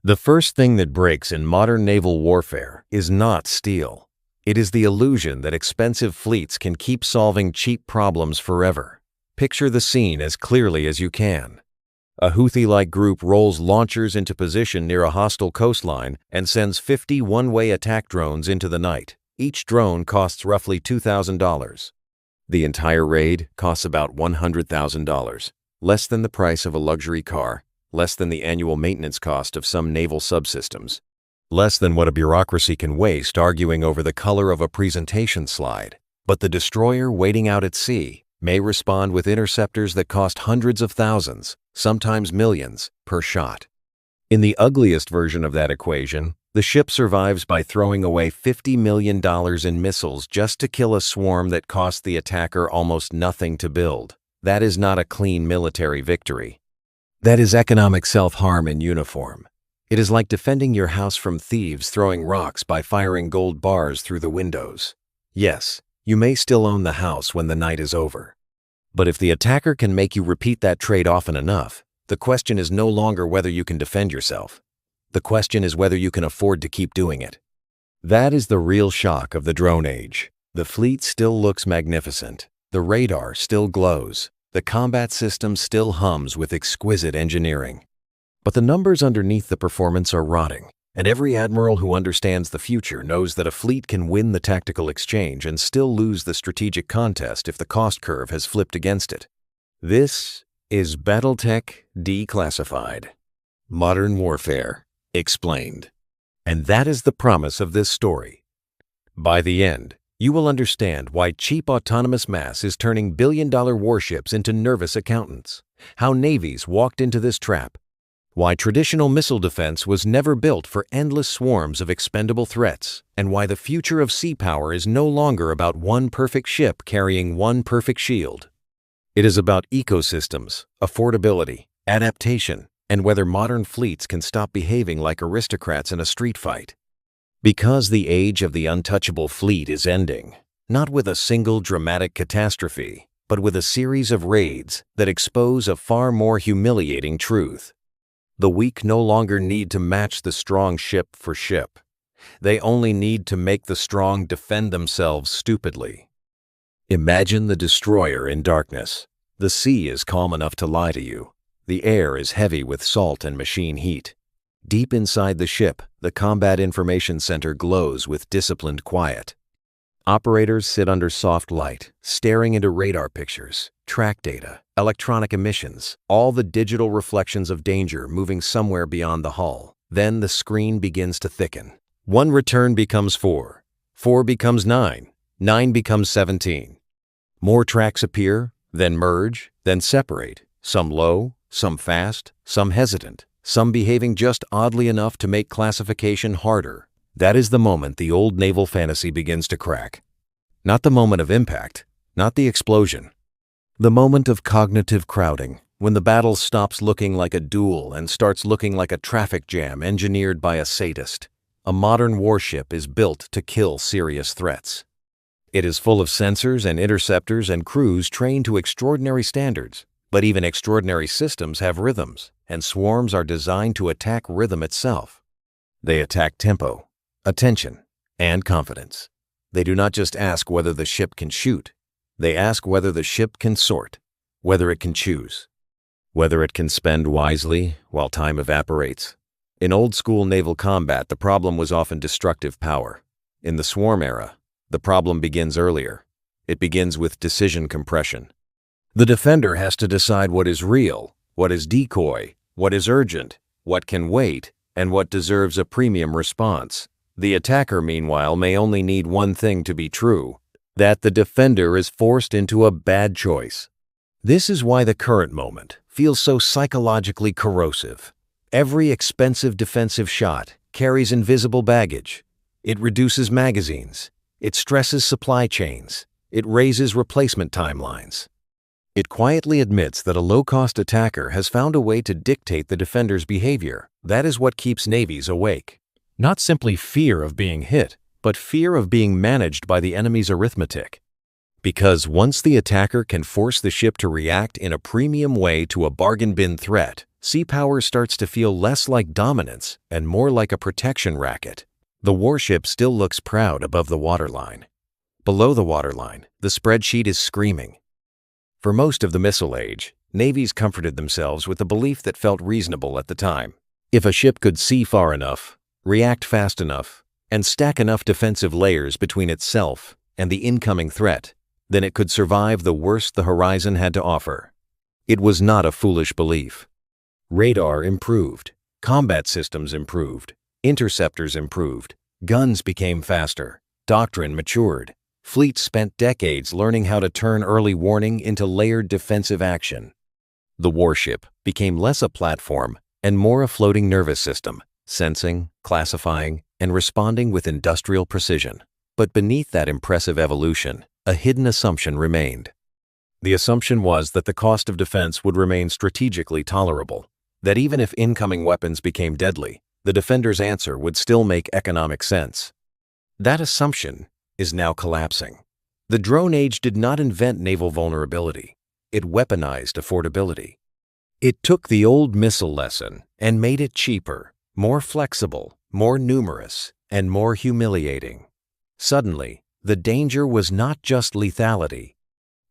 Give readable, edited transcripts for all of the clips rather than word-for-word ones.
The first thing that breaks in modern naval warfare is not steel. It is the illusion that expensive fleets can keep solving cheap problems forever. Picture the scene as clearly as you can. A Houthi-like group rolls launchers into position near a hostile coastline and sends 50 one-way attack drones into the night. Each drone costs roughly $2,000. The entire raid costs about $100,000, less than the price of a luxury car, less than the annual maintenance cost of some naval subsystems, less than what a bureaucracy can waste arguing over the color of a presentation slide. But the destroyer waiting out at sea may respond with interceptors that cost hundreds of thousands, sometimes millions, per shot. In the ugliest version of that equation, the ship survives by throwing away $50 million in missiles just to kill a swarm that cost the attacker almost nothing to build. That is not a clean military victory. That is economic self-harm in uniform. It is like defending your house from thieves throwing rocks by firing gold bars through the windows. Yes, you may still own the house when the night is over. But if the attacker can make you repeat that trade often enough, the question is no longer whether you can defend yourself. The question is whether you can afford to keep doing it. That is the real shock of the drone age. The fleet still looks magnificent. The radar still glows. The combat system still hums with exquisite engineering. But the numbers underneath the performance are rotting, and every admiral who understands the future knows that a fleet can win the tactical exchange and still lose the strategic contest if the cost curve has flipped against it. This is Battletech Declassified. Modern Warfare Explained. And that is the promise of this story. By the end, you will understand why cheap autonomous mass is turning billion-dollar warships into nervous accountants, how navies walked into this trap, why traditional missile defense was never built for endless swarms of expendable threats, and why the future of sea power is no longer about one perfect ship carrying one perfect shield. It is about ecosystems, affordability, adaptation, and whether modern fleets can stop behaving like aristocrats in a street fight. Because the age of the untouchable fleet is ending, not with a single dramatic catastrophe, but with a series of raids that expose a far more humiliating truth. The weak no longer need to match the strong ship for ship. They only need to make the strong defend themselves stupidly. Imagine the destroyer in darkness. The sea is calm enough to lie to you. The air is heavy with salt and machine heat. Deep inside the ship, the Combat Information Center glows with disciplined quiet. Operators sit under soft light, staring into radar pictures, track data, electronic emissions, all the digital reflections of danger moving somewhere beyond the hull. Then the screen begins to thicken. One return becomes 4. 4 becomes 9. 9 becomes 17. More tracks appear, then merge, then separate, some low, some fast, some hesitant, some behaving just oddly enough to make classification harder. That is the moment the old naval fantasy begins to crack. Not the moment of impact, not the explosion. The moment of cognitive crowding, when the battle stops looking like a duel and starts looking like a traffic jam engineered by a sadist. A modern warship is built to kill serious threats. It is full of sensors and interceptors and crews trained to extraordinary standards. But even extraordinary systems have rhythms, and swarms are designed to attack rhythm itself. They attack tempo, attention, and confidence. They do not just ask whether the ship can shoot. They ask whether the ship can sort, whether it can choose, whether it can spend wisely while time evaporates. In old-school naval combat, the problem was often destructive power. In the swarm era, the problem begins earlier. It begins with decision compression. The defender has to decide what is real, what is decoy, what is urgent, what can wait, and what deserves a premium response. The attacker, meanwhile, may only need one thing to be true, that the defender is forced into a bad choice. This is why the current moment feels so psychologically corrosive. Every expensive defensive shot carries invisible baggage. It reduces magazines. It stresses supply chains. It raises replacement timelines. It quietly admits that a low-cost attacker has found a way to dictate the defender's behavior. That is what keeps navies awake. Not simply fear of being hit, but fear of being managed by the enemy's arithmetic. Because once the attacker can force the ship to react in a premium way to a bargain bin threat, sea power starts to feel less like dominance and more like a protection racket. The warship still looks proud above the waterline. Below the waterline, the spreadsheet is screaming. For most of the missile age, navies comforted themselves with a belief that felt reasonable at the time. If a ship could see far enough, react fast enough, and stack enough defensive layers between itself and the incoming threat, then it could survive the worst the horizon had to offer. It was not a foolish belief. Radar improved, combat systems improved, interceptors improved, guns became faster, doctrine matured. Fleets spent decades learning how to turn early warning into layered defensive action. The warship became less a platform and more a floating nervous system, sensing, classifying, and responding with industrial precision. But beneath that impressive evolution, a hidden assumption remained. The assumption was that the cost of defense would remain strategically tolerable, that even if incoming weapons became deadly, the defender's answer would still make economic sense. That assumption is now collapsing. The drone age did not invent naval vulnerability. It weaponized affordability. It took the old missile lesson and made it cheaper, more flexible, more numerous, and more humiliating. Suddenly, the danger was not just lethality.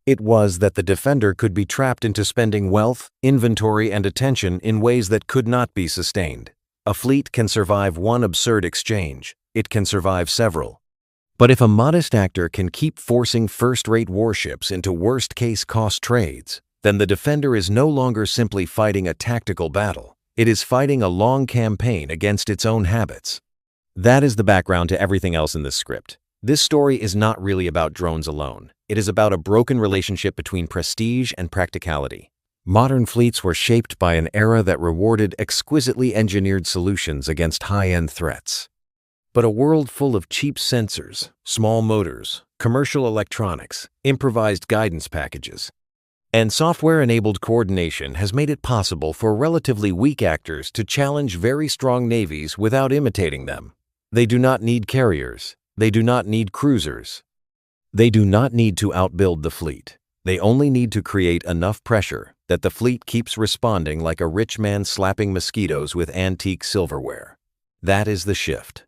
It was that the defender could be trapped into spending wealth, inventory, and attention in ways that could not be sustained. A fleet can survive one absurd exchange. It can survive several. But if a modest actor can keep forcing first-rate warships into worst-case cost trades, then the defender is no longer simply fighting a tactical battle. It is fighting a long campaign against its own habits. That is the background to everything else in this script. This story is not really about drones alone. It is about a broken relationship between prestige and practicality. Modern fleets were shaped by an era that rewarded exquisitely engineered solutions against high-end threats. But a world full of cheap sensors, small motors, commercial electronics, improvised guidance packages, and software-enabled coordination has made it possible for relatively weak actors to challenge very strong navies without imitating them. They do not need carriers. They do not need cruisers. They do not need to outbuild the fleet. They only need to create enough pressure that the fleet keeps responding like a rich man slapping mosquitoes with antique silverware. That is the shift.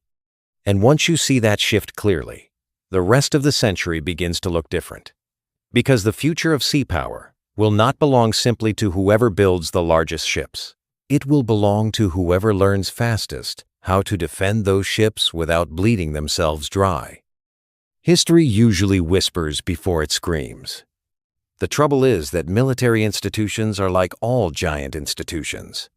And once you see that shift clearly, the rest of the century begins to look different. Because the future of sea power will not belong simply to whoever builds the largest ships. It will belong to whoever learns fastest how to defend those ships without bleeding themselves dry. History usually whispers before it screams. The trouble is that military institutions are like all giant institutions.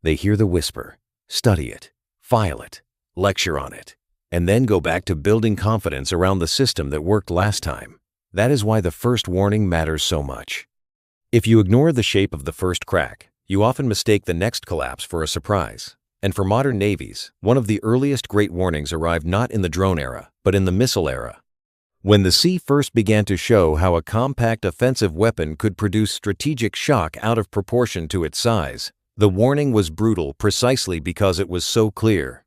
They hear the whisper, study it, file it, lecture on it, and then go back to building confidence around the system that worked last time. That is why the first warning matters so much. If you ignore the shape of the first crack, you often mistake the next collapse for a surprise. And for modern navies, one of the earliest great warnings arrived not in the drone era, but in the missile era. When the sea first began to show how a compact offensive weapon could produce strategic shock out of proportion to its size, the warning was brutal precisely because it was so clear.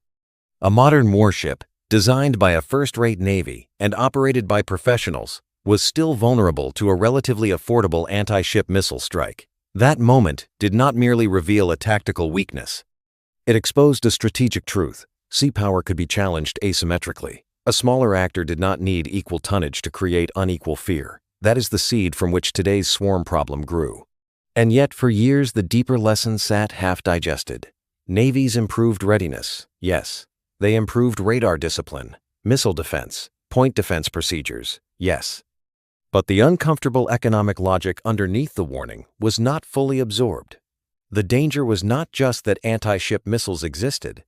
A modern warship, designed by a first-rate navy and operated by professionals, was still vulnerable to a relatively affordable anti-ship missile strike. That moment did not merely reveal a tactical weakness. It exposed a strategic truth. Sea power could be challenged asymmetrically. A smaller actor did not need equal tonnage to create unequal fear. That is the seed from which today's swarm problem grew. And yet, for years, the deeper lesson sat half-digested. Navies improved readiness, yes. They improved radar discipline, missile defense, point defense procedures, yes. But the uncomfortable economic logic underneath the warning was not fully absorbed. The danger was not just that anti-ship missiles existed.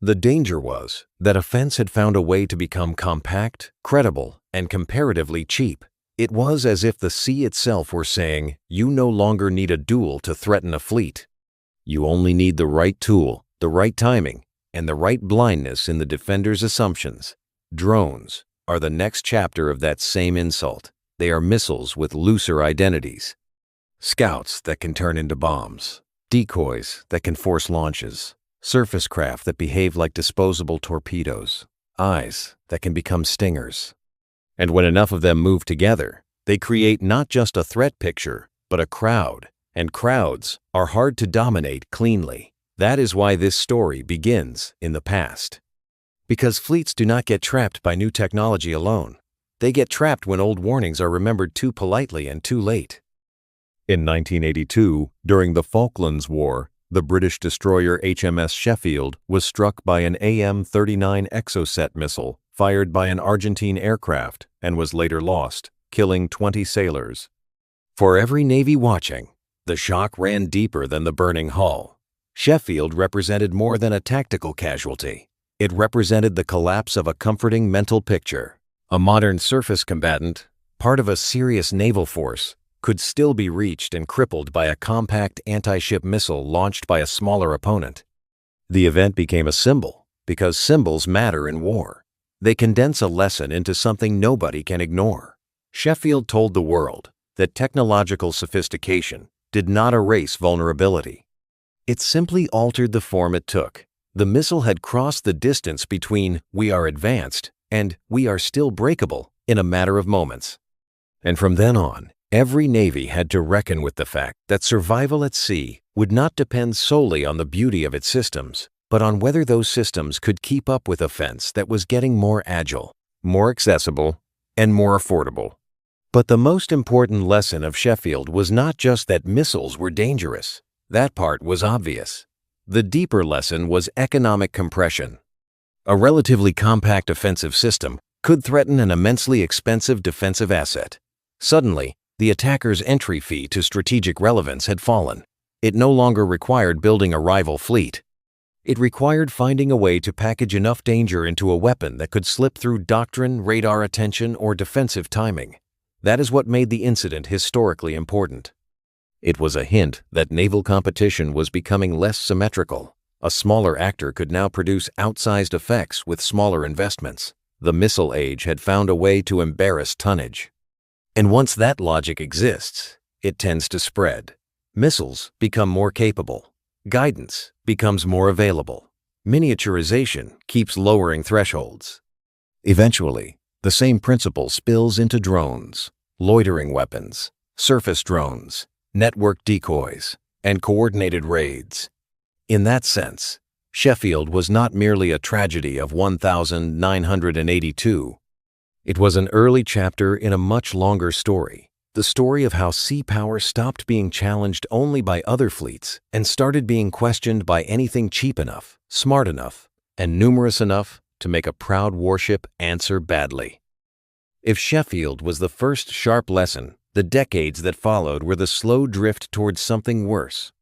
The danger was that offense had found a way to become compact, credible, and comparatively cheap. It was as if the sea itself were saying, you no longer need a duel to threaten a fleet. You only need the right tool, the right timing, and the right blindness in the defender's assumptions. Drones are the next chapter of that same insult. They are missiles with looser identities. Scouts that can turn into bombs. Decoys that can force launches. Surface craft that behave like disposable torpedoes. Eyes that can become stingers. And when enough of them move together, They create not just a threat picture, but a crowd, and crowds are hard to dominate cleanly. That is why this story begins in the past. Because fleets do not get trapped by new technology alone. They get trapped when old warnings are remembered too politely and too late. In 1982, during the Falklands War, the British destroyer HMS Sheffield was struck by an AIM-39 Exocet missile fired by an Argentine aircraft and was later lost, killing 20 sailors. For every Navy watching, the shock ran deeper than the burning hull. Sheffield represented more than a tactical casualty. It represented the collapse of a comforting mental picture. A modern surface combatant, part of a serious naval force, could still be reached and crippled by a compact anti-ship missile launched by a smaller opponent. The event became a symbol, because symbols matter in war. They condense a lesson into something nobody can ignore. Sheffield told the world that technological sophistication did not erase vulnerability. It simply altered the form it took. The missile had crossed the distance between "we are advanced" and "we are still breakable" in a matter of moments. And from then on, every Navy had to reckon with the fact that survival at sea would not depend solely on the beauty of its systems, but on whether those systems could keep up with offense that was getting more agile, more accessible, and more affordable. But the most important lesson of Sheffield was not just that missiles were dangerous. That part was obvious. The deeper lesson was economic compression. A relatively compact offensive system could threaten an immensely expensive defensive asset. Suddenly, the attacker's entry fee to strategic relevance had fallen. It no longer required building a rival fleet. It required finding a way to package enough danger into a weapon that could slip through doctrine, radar attention, or defensive timing. That is what made the incident historically important. It was a hint that naval competition was becoming less symmetrical. A smaller actor could now produce outsized effects with smaller investments. The missile age had found a way to embarrass tonnage. And once that logic exists, it tends to spread. Missiles become more capable. Guidance becomes more available. Miniaturization keeps lowering thresholds. Eventually, the same principle spills into drones, loitering weapons, surface drones, network decoys, and coordinated raids. In that sense, Sheffield was not merely a tragedy of 1982. It was an early chapter in a much longer story. The story of how sea power stopped being challenged only by other fleets and started being questioned by anything cheap enough, smart enough, and numerous enough to make a proud warship answer badly. If Sheffield was the first sharp lesson, the decades that followed were the slow drift towards something worse.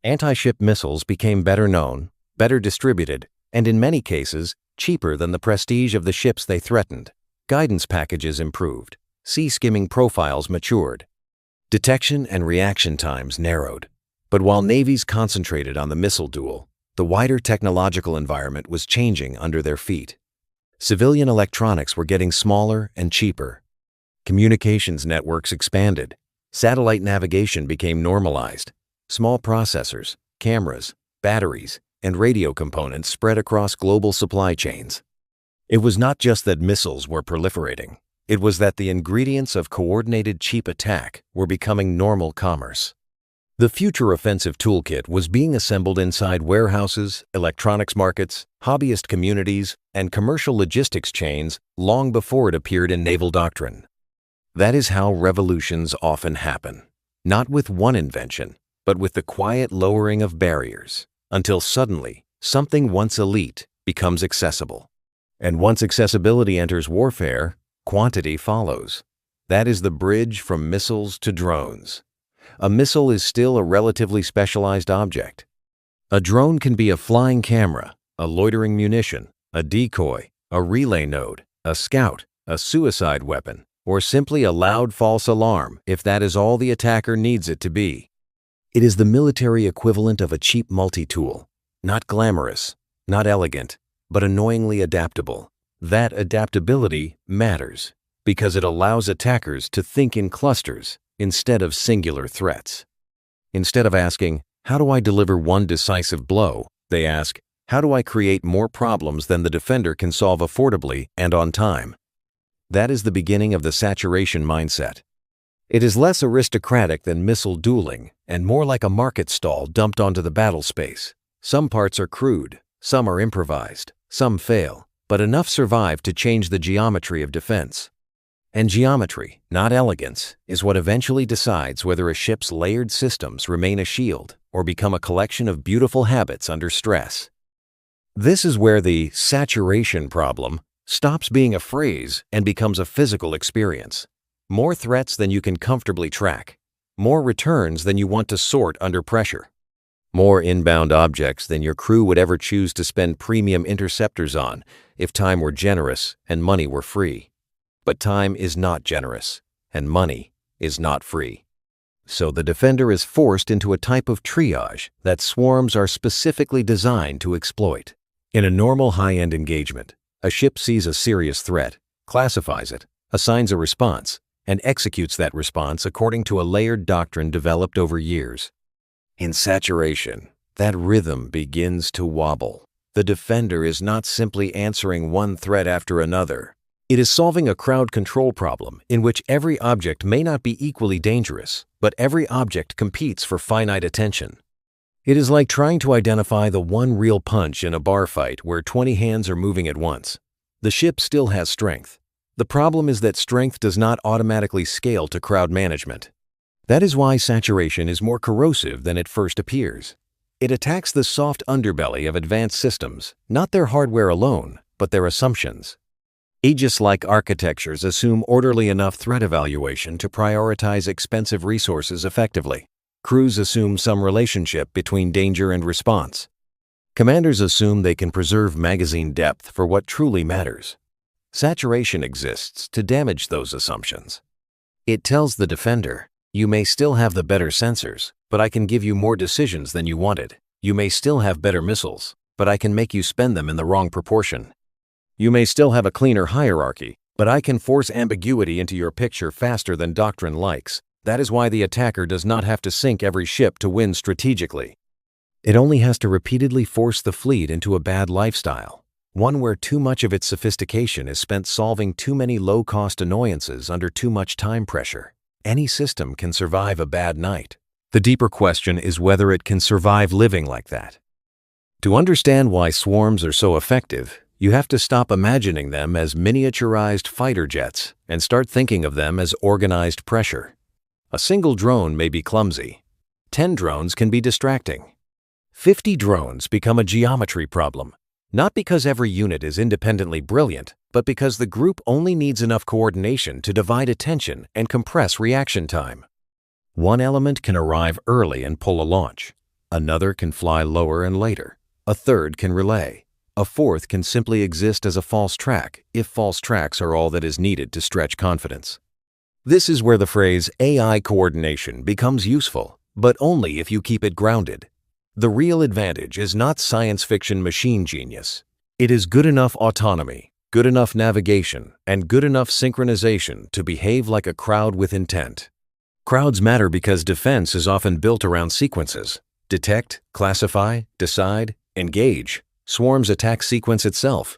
Anti-ship missiles became better known, better distributed, and in many cases, cheaper than the prestige of the ships they threatened. Guidance packages improved. Sea skimming profiles matured. Detection and reaction times narrowed. But while navies concentrated on the missile duel, the wider technological environment was changing under their feet. Civilian electronics were getting smaller and cheaper. Communications networks expanded. Satellite navigation became normalized. Small processors, cameras, batteries, and radio components spread across global supply chains. It was not just that missiles were proliferating. It was that the ingredients of coordinated cheap attack were becoming normal commerce. The future offensive toolkit was being assembled inside warehouses, electronics markets, hobbyist communities, and commercial logistics chains long before it appeared in naval doctrine. That is how revolutions often happen, not with one invention, but with the quiet lowering of barriers, until suddenly something once elite becomes accessible. And once accessibility enters warfare, quantity follows. That is the bridge from missiles to drones. A missile is still a relatively specialized object. A drone can be a flying camera, a loitering munition, a decoy, a relay node, a scout, a suicide weapon, or simply a loud false alarm if that is all the attacker needs it to be. It is the military equivalent of a cheap multi-tool, not glamorous, not elegant, but annoyingly adaptable. That adaptability matters because it allows attackers to think in clusters instead of singular threats. Instead of asking, "How do I deliver one decisive blow?" they ask, "How do I create more problems than the defender can solve affordably and on time?" That is the beginning of the saturation mindset. It is less aristocratic than missile dueling and more like a market stall dumped onto the battle space. Some parts are crude, some are improvised, some fail, but enough survive to change the geometry of defense. And geometry, not elegance, is what eventually decides whether a ship's layered systems remain a shield or become a collection of beautiful habits under stress. This is where the saturation problem stops being a phrase and becomes a physical experience. More threats than you can comfortably track. More returns than you want to sort under pressure. More inbound objects than your crew would ever choose to spend premium interceptors on if time were generous and money were free. But time is not generous, and money is not free. So the defender is forced into a type of triage that swarms are specifically designed to exploit. In a normal high-end engagement, a ship sees a serious threat, classifies it, assigns a response, and executes that response according to a layered doctrine developed over years. In saturation, that rhythm begins to wobble. The defender is not simply answering one threat after another. It is solving a crowd control problem in which every object may not be equally dangerous, but every object competes for finite attention. It is like trying to identify the one real punch in a bar fight where 20 hands are moving at once. The ship still has strength. The problem is that strength does not automatically scale to crowd management. That is why saturation is more corrosive than it first appears. It attacks the soft underbelly of advanced systems, not their hardware alone, but their assumptions. Aegis-like architectures assume orderly enough threat evaluation to prioritize expensive resources effectively. Crews assume some relationship between danger and response. Commanders assume they can preserve magazine depth for what truly matters. Saturation exists to damage those assumptions. It tells the defender, you may still have the better sensors, but I can give you more decisions than you wanted. You may still have better missiles, but I can make you spend them in the wrong proportion. You may still have a cleaner hierarchy, but I can force ambiguity into your picture faster than doctrine likes. That is why the attacker does not have to sink every ship to win strategically. It only has to repeatedly force the fleet into a bad lifestyle, one where too much of its sophistication is spent solving too many low-cost annoyances under too much time pressure. Any system can survive a bad night. The deeper question is whether it can survive living like that. To understand why swarms are so effective, you have to stop imagining them as miniaturized fighter jets and start thinking of them as organized pressure. A single drone may be clumsy. 10 drones can be distracting. 50 drones become a geometry problem, not because every unit is independently brilliant, but because the group only needs enough coordination to divide attention and compress reaction time. One element can arrive early and pull a launch. Another can fly lower and later. A third can relay. A fourth can simply exist as a false track if false tracks are all that is needed to stretch confidence. This is where the phrase AI coordination becomes useful, but only if you keep it grounded. The real advantage is not science fiction machine genius. It is good enough autonomy, good enough navigation, and good enough synchronization to behave like a crowd with intent. Crowds matter because defense is often built around sequences. Detect, classify, decide, engage. Swarms attack sequence itself.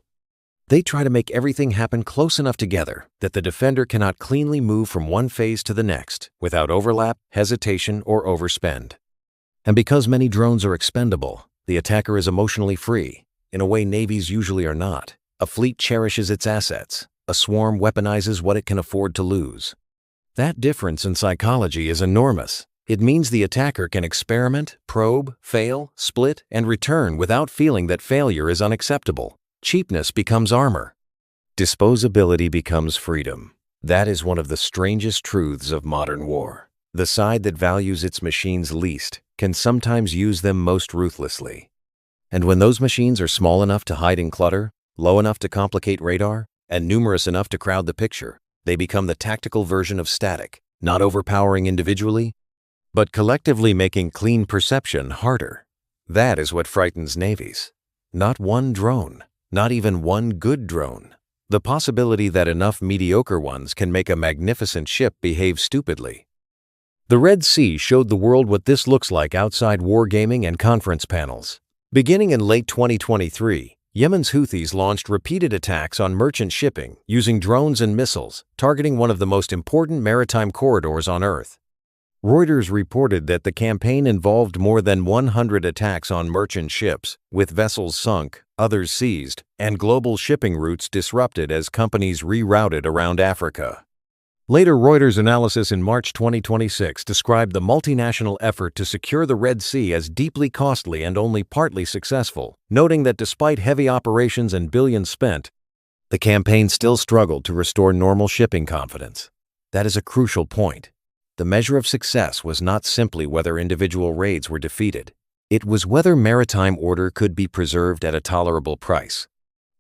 They try to make everything happen close enough together that the defender cannot cleanly move from one phase to the next without overlap, hesitation, or overspend. And because many drones are expendable, the attacker is emotionally free, in a way navies usually are not. A fleet cherishes its assets. A swarm weaponizes what it can afford to lose. That difference in psychology is enormous. It means the attacker can experiment, probe, fail, split, and return without feeling that failure is unacceptable. Cheapness becomes armor. Disposability becomes freedom. That is one of the strangest truths of modern war. The side that values its machines least can sometimes use them most ruthlessly. And when those machines are small enough to hide in clutter, low enough to complicate radar, and numerous enough to crowd the picture, they become the tactical version of static, not overpowering individually, but collectively making clean perception harder. That is what frightens navies. Not one drone, not even one good drone. The possibility that enough mediocre ones can make a magnificent ship behave stupidly. The Red Sea showed the world what this looks like outside wargaming and conference panels. Beginning in late 2023, Yemen's Houthis launched repeated attacks on merchant shipping using drones and missiles, targeting one of the most important maritime corridors on Earth. Reuters reported that the campaign involved more than 100 attacks on merchant ships, with vessels sunk, others seized, and global shipping routes disrupted as companies rerouted around Africa. Later, Reuters' analysis in March 2026 described the multinational effort to secure the Red Sea as deeply costly and only partly successful, noting that despite heavy operations and billions spent, the campaign still struggled to restore normal shipping confidence. That is a crucial point. The measure of success was not simply whether individual raids were defeated. It was whether maritime order could be preserved at a tolerable price.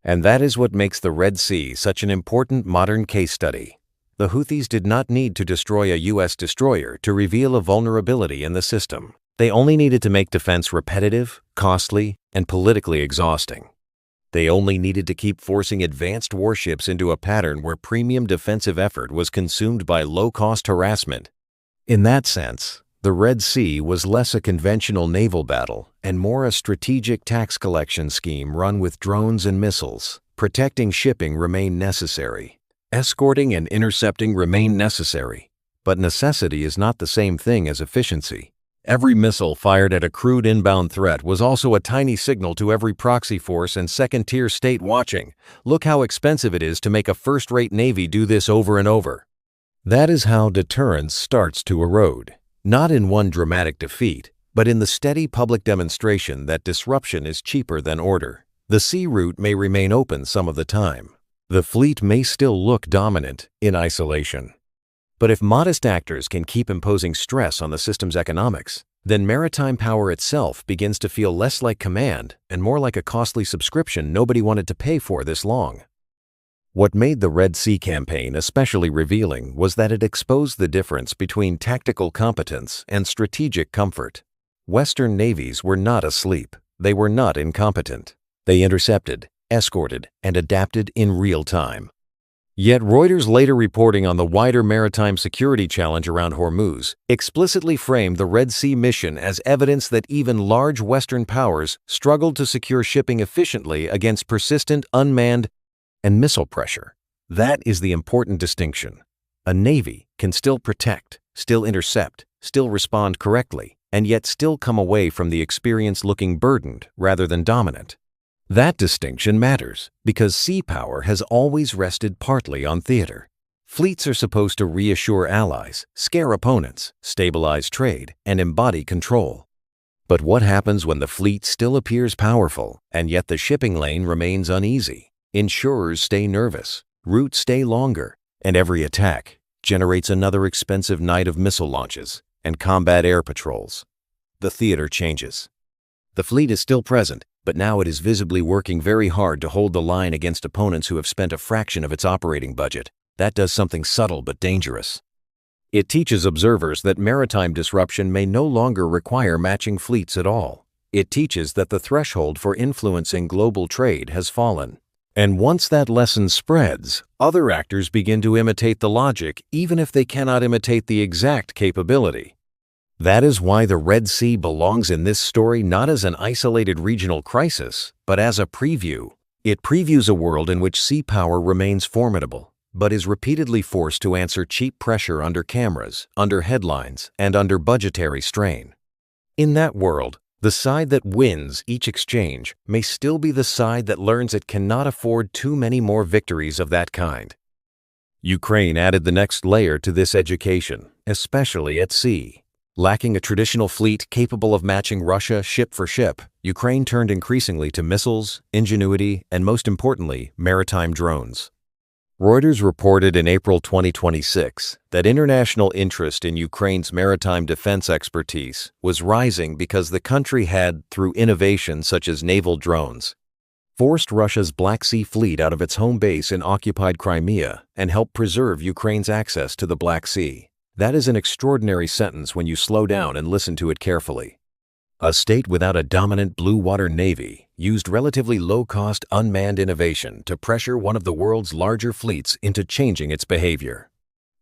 And that is what makes the Red Sea such an important modern case study. The Houthis did not need to destroy a U.S. destroyer to reveal a vulnerability in the system. They only needed to make defense repetitive, costly, and politically exhausting. They only needed to keep forcing advanced warships into a pattern where premium defensive effort was consumed by low-cost harassment. In that sense, the Red Sea was less a conventional naval battle and more a strategic tax collection scheme run with drones and missiles. Protecting shipping remained necessary. Escorting and intercepting remain necessary, but necessity is not the same thing as efficiency. Every missile fired at a crude inbound threat was also a tiny signal to every proxy force and second-tier state watching. Look how expensive it is to make a first-rate navy do this over and over. That is how deterrence starts to erode, not in one dramatic defeat, but in the steady public demonstration that disruption is cheaper than order. The sea route may remain open some of the time. The fleet may still look dominant in isolation. But if modest actors can keep imposing stress on the system's economics, then maritime power itself begins to feel less like command and more like a costly subscription nobody wanted to pay for this long. What made the Red Sea campaign especially revealing was that it exposed the difference between tactical competence and strategic comfort. Western navies were not asleep. They were not incompetent. They intercepted, escorted, and adapted in real time. Yet Reuters' later reporting on the wider maritime security challenge around Hormuz explicitly framed the Red Sea mission as evidence that even large Western powers struggled to secure shipping efficiently against persistent unmanned and missile pressure. That is the important distinction. A navy can still protect, still intercept, still respond correctly, and yet still come away from the experience looking burdened rather than dominant. That distinction matters because sea power has always rested partly on theater. Fleets are supposed to reassure allies, scare opponents, stabilize trade, and embody control. But what happens when the fleet still appears powerful and yet the shipping lane remains uneasy? Insurers stay nervous, routes stay longer, and every attack generates another expensive night of missile launches and combat air patrols. The theater changes. The fleet is still present, but now it is visibly working very hard to hold the line against opponents who have spent a fraction of its operating budget. That does something subtle but dangerous. It teaches observers that maritime disruption may no longer require matching fleets at all. It teaches that the threshold for influencing global trade has fallen. And once that lesson spreads, other actors begin to imitate the logic even if they cannot imitate the exact capability. That is why the Red Sea belongs in this story not as an isolated regional crisis, but as a preview. It previews a world in which sea power remains formidable, but is repeatedly forced to answer cheap pressure under cameras, under headlines, and under budgetary strain. In that world, the side that wins each exchange may still be the side that learns it cannot afford too many more victories of that kind. Ukraine added the next layer to this education, especially at sea. Lacking a traditional fleet capable of matching Russia ship for ship, Ukraine turned increasingly to missiles, ingenuity, and most importantly, maritime drones. Reuters reported in April 2026 that international interest in Ukraine's maritime defense expertise was rising because the country had, through innovation such as naval drones, forced Russia's Black Sea Fleet out of its home base in occupied Crimea and helped preserve Ukraine's access to the Black Sea. That is an extraordinary sentence when you slow down and listen to it carefully. A state without a dominant blue water navy used relatively low-cost unmanned innovation to pressure one of the world's larger fleets into changing its behavior.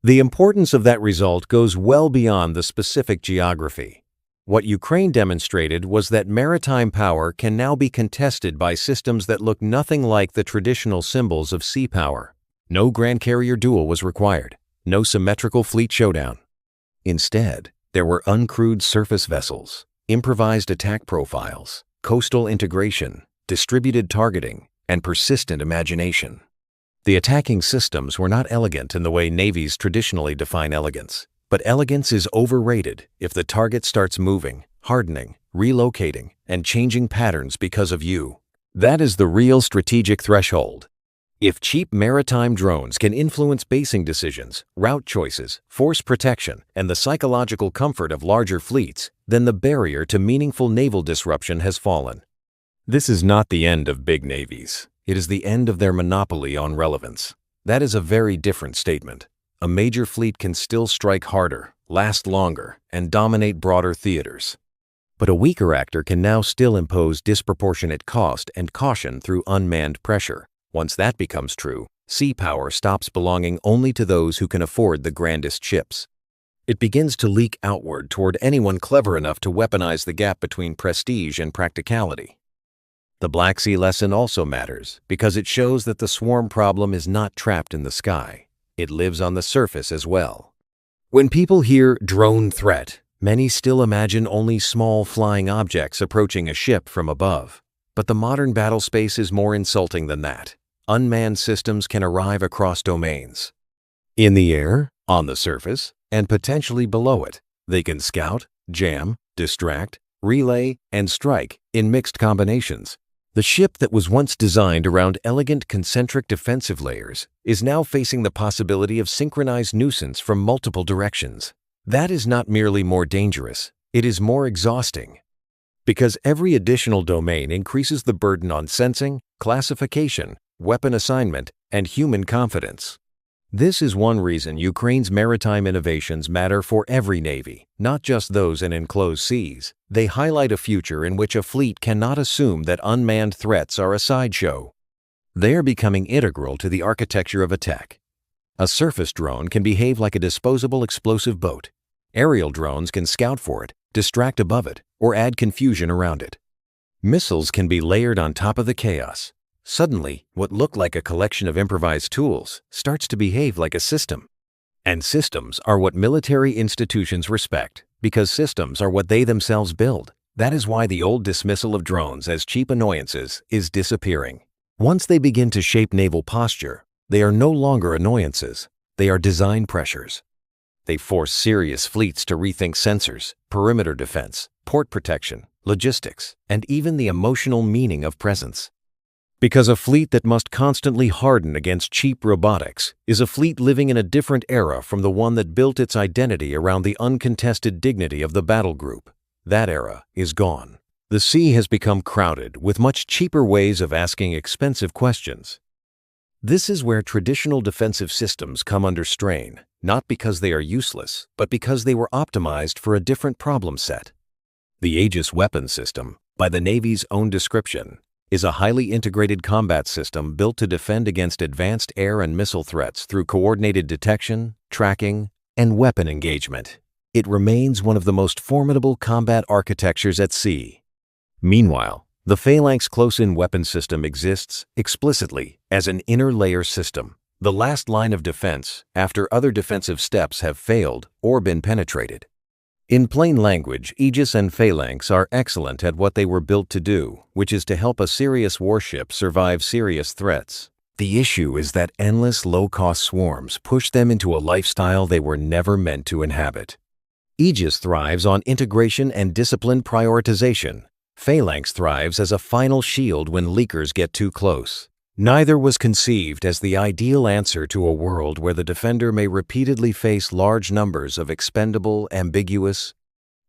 The importance of that result goes well beyond the specific geography. What Ukraine demonstrated was that maritime power can now be contested by systems that look nothing like the traditional symbols of sea power. No grand carrier duel was required, no symmetrical fleet showdown. Instead, there were uncrewed surface vessels, improvised attack profiles, coastal integration, distributed targeting, and persistent imagination. The attacking systems were not elegant in the way navies traditionally define elegance, but elegance is overrated if the target starts moving, hardening, relocating, and changing patterns because of you. That is the real strategic threshold. If cheap maritime drones can influence basing decisions, route choices, force protection, and the psychological comfort of larger fleets, then the barrier to meaningful naval disruption has fallen. This is not the end of big navies. It is the end of their monopoly on relevance. That is a very different statement. A major fleet can still strike harder, last longer, and dominate broader theaters. But a weaker actor can now still impose disproportionate cost and caution through unmanned pressure. Once that becomes true, sea power stops belonging only to those who can afford the grandest ships. It begins to leak outward toward anyone clever enough to weaponize the gap between prestige and practicality. The Black Sea lesson also matters because it shows that the swarm problem is not trapped in the sky. It lives on the surface as well. When people hear drone threat, many still imagine only small flying objects approaching a ship from above. But the modern battle space is more insulting than that. Unmanned systems can arrive across domains. In the air, on the surface, and potentially below it. They can scout, jam, distract, relay, and strike in mixed combinations. The ship that was once designed around elegant concentric defensive layers is now facing the possibility of synchronized nuisance from multiple directions. That is not merely more dangerous, it is more exhausting. Because every additional domain increases the burden on sensing, classification, weapon assignment, and human confidence. This is one reason Ukraine's maritime innovations matter for every navy, not just those in enclosed seas. They highlight a future in which a fleet cannot assume that unmanned threats are a sideshow. They are becoming integral to the architecture of attack. A surface drone can behave like a disposable explosive boat. Aerial drones can scout for it, distract above it, or add confusion around it. Missiles can be layered on top of the chaos. Suddenly, what looked like a collection of improvised tools starts to behave like a system. And systems are what military institutions respect, because systems are what they themselves build. That is why the old dismissal of drones as cheap annoyances is disappearing. Once they begin to shape naval posture, they are no longer annoyances. They are design pressures. They force serious fleets to rethink sensors, perimeter defense, port protection, logistics, and even the emotional meaning of presence. Because a fleet that must constantly harden against cheap robotics is a fleet living in a different era from the one that built its identity around the uncontested dignity of the battle group. That era is gone. The sea has become crowded with much cheaper ways of asking expensive questions. This is where traditional defensive systems come under strain, not because they are useless, but because they were optimized for a different problem set. The Aegis weapon system, by the Navy's own description, is a highly integrated combat system built to defend against advanced air and missile threats through coordinated detection, tracking, and weapon engagement. It remains one of the most formidable combat architectures at sea. Meanwhile, the Phalanx close-in weapon system exists explicitly as an inner layer system, the last line of defense after other defensive steps have failed or been penetrated. In plain language, Aegis and Phalanx are excellent at what they were built to do, which is to help a serious warship survive serious threats. The issue is that endless low-cost swarms push them into a lifestyle they were never meant to inhabit. Aegis thrives on integration and disciplined prioritization. Phalanx thrives as a final shield when leakers get too close. Neither was conceived as the ideal answer to a world where the defender may repeatedly face large numbers of expendable, ambiguous,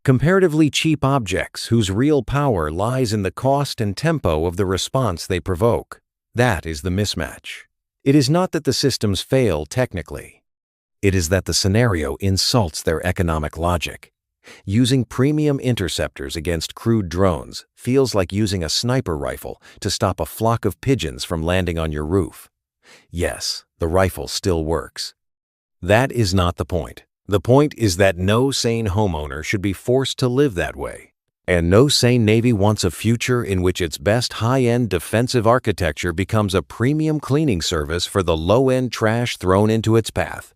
comparatively cheap objects whose real power lies in the cost and tempo of the response they provoke. That is the mismatch. It is not that the systems fail technically. It is that the scenario insults their economic logic. Using premium interceptors against crude drones feels like using a sniper rifle to stop a flock of pigeons from landing on your roof. Yes, the rifle still works. That is not the point. The point is that no sane homeowner should be forced to live that way. And no sane Navy wants a future in which its best high-end defensive architecture becomes a premium cleaning service for the low-end trash thrown into its path.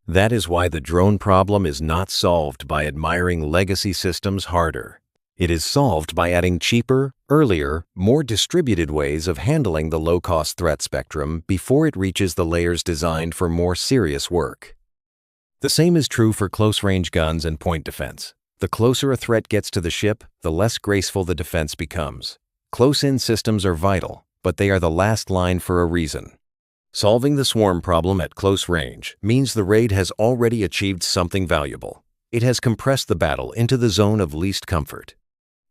That is why the drone problem is not solved by admiring legacy systems harder. It is solved by adding cheaper, earlier, more distributed ways of handling the low-cost threat spectrum before it reaches the layers designed for more serious work. The same is true for close-range guns and point defense. The closer a threat gets to the ship, the less graceful the defense becomes. Close-in systems are vital, but they are the last line for a reason. Solving the swarm problem at close range means the raid has already achieved something valuable. It has compressed the battle into the zone of least comfort.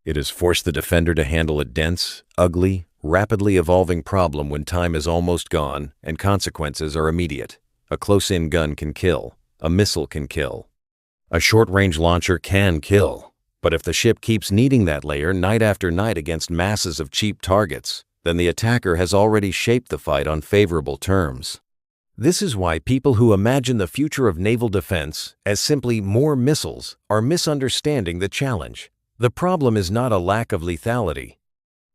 It has forced the defender to handle a dense, ugly, rapidly evolving problem when time is almost gone and consequences are immediate. A close-in gun can kill. A missile can kill. A short-range launcher can kill. But if the ship keeps needing that layer night after night against masses of cheap targets, then the attacker has already shaped the fight on favorable terms. This is why people who imagine the future of naval defense as simply more missiles are misunderstanding the challenge. The problem is not a lack of lethality.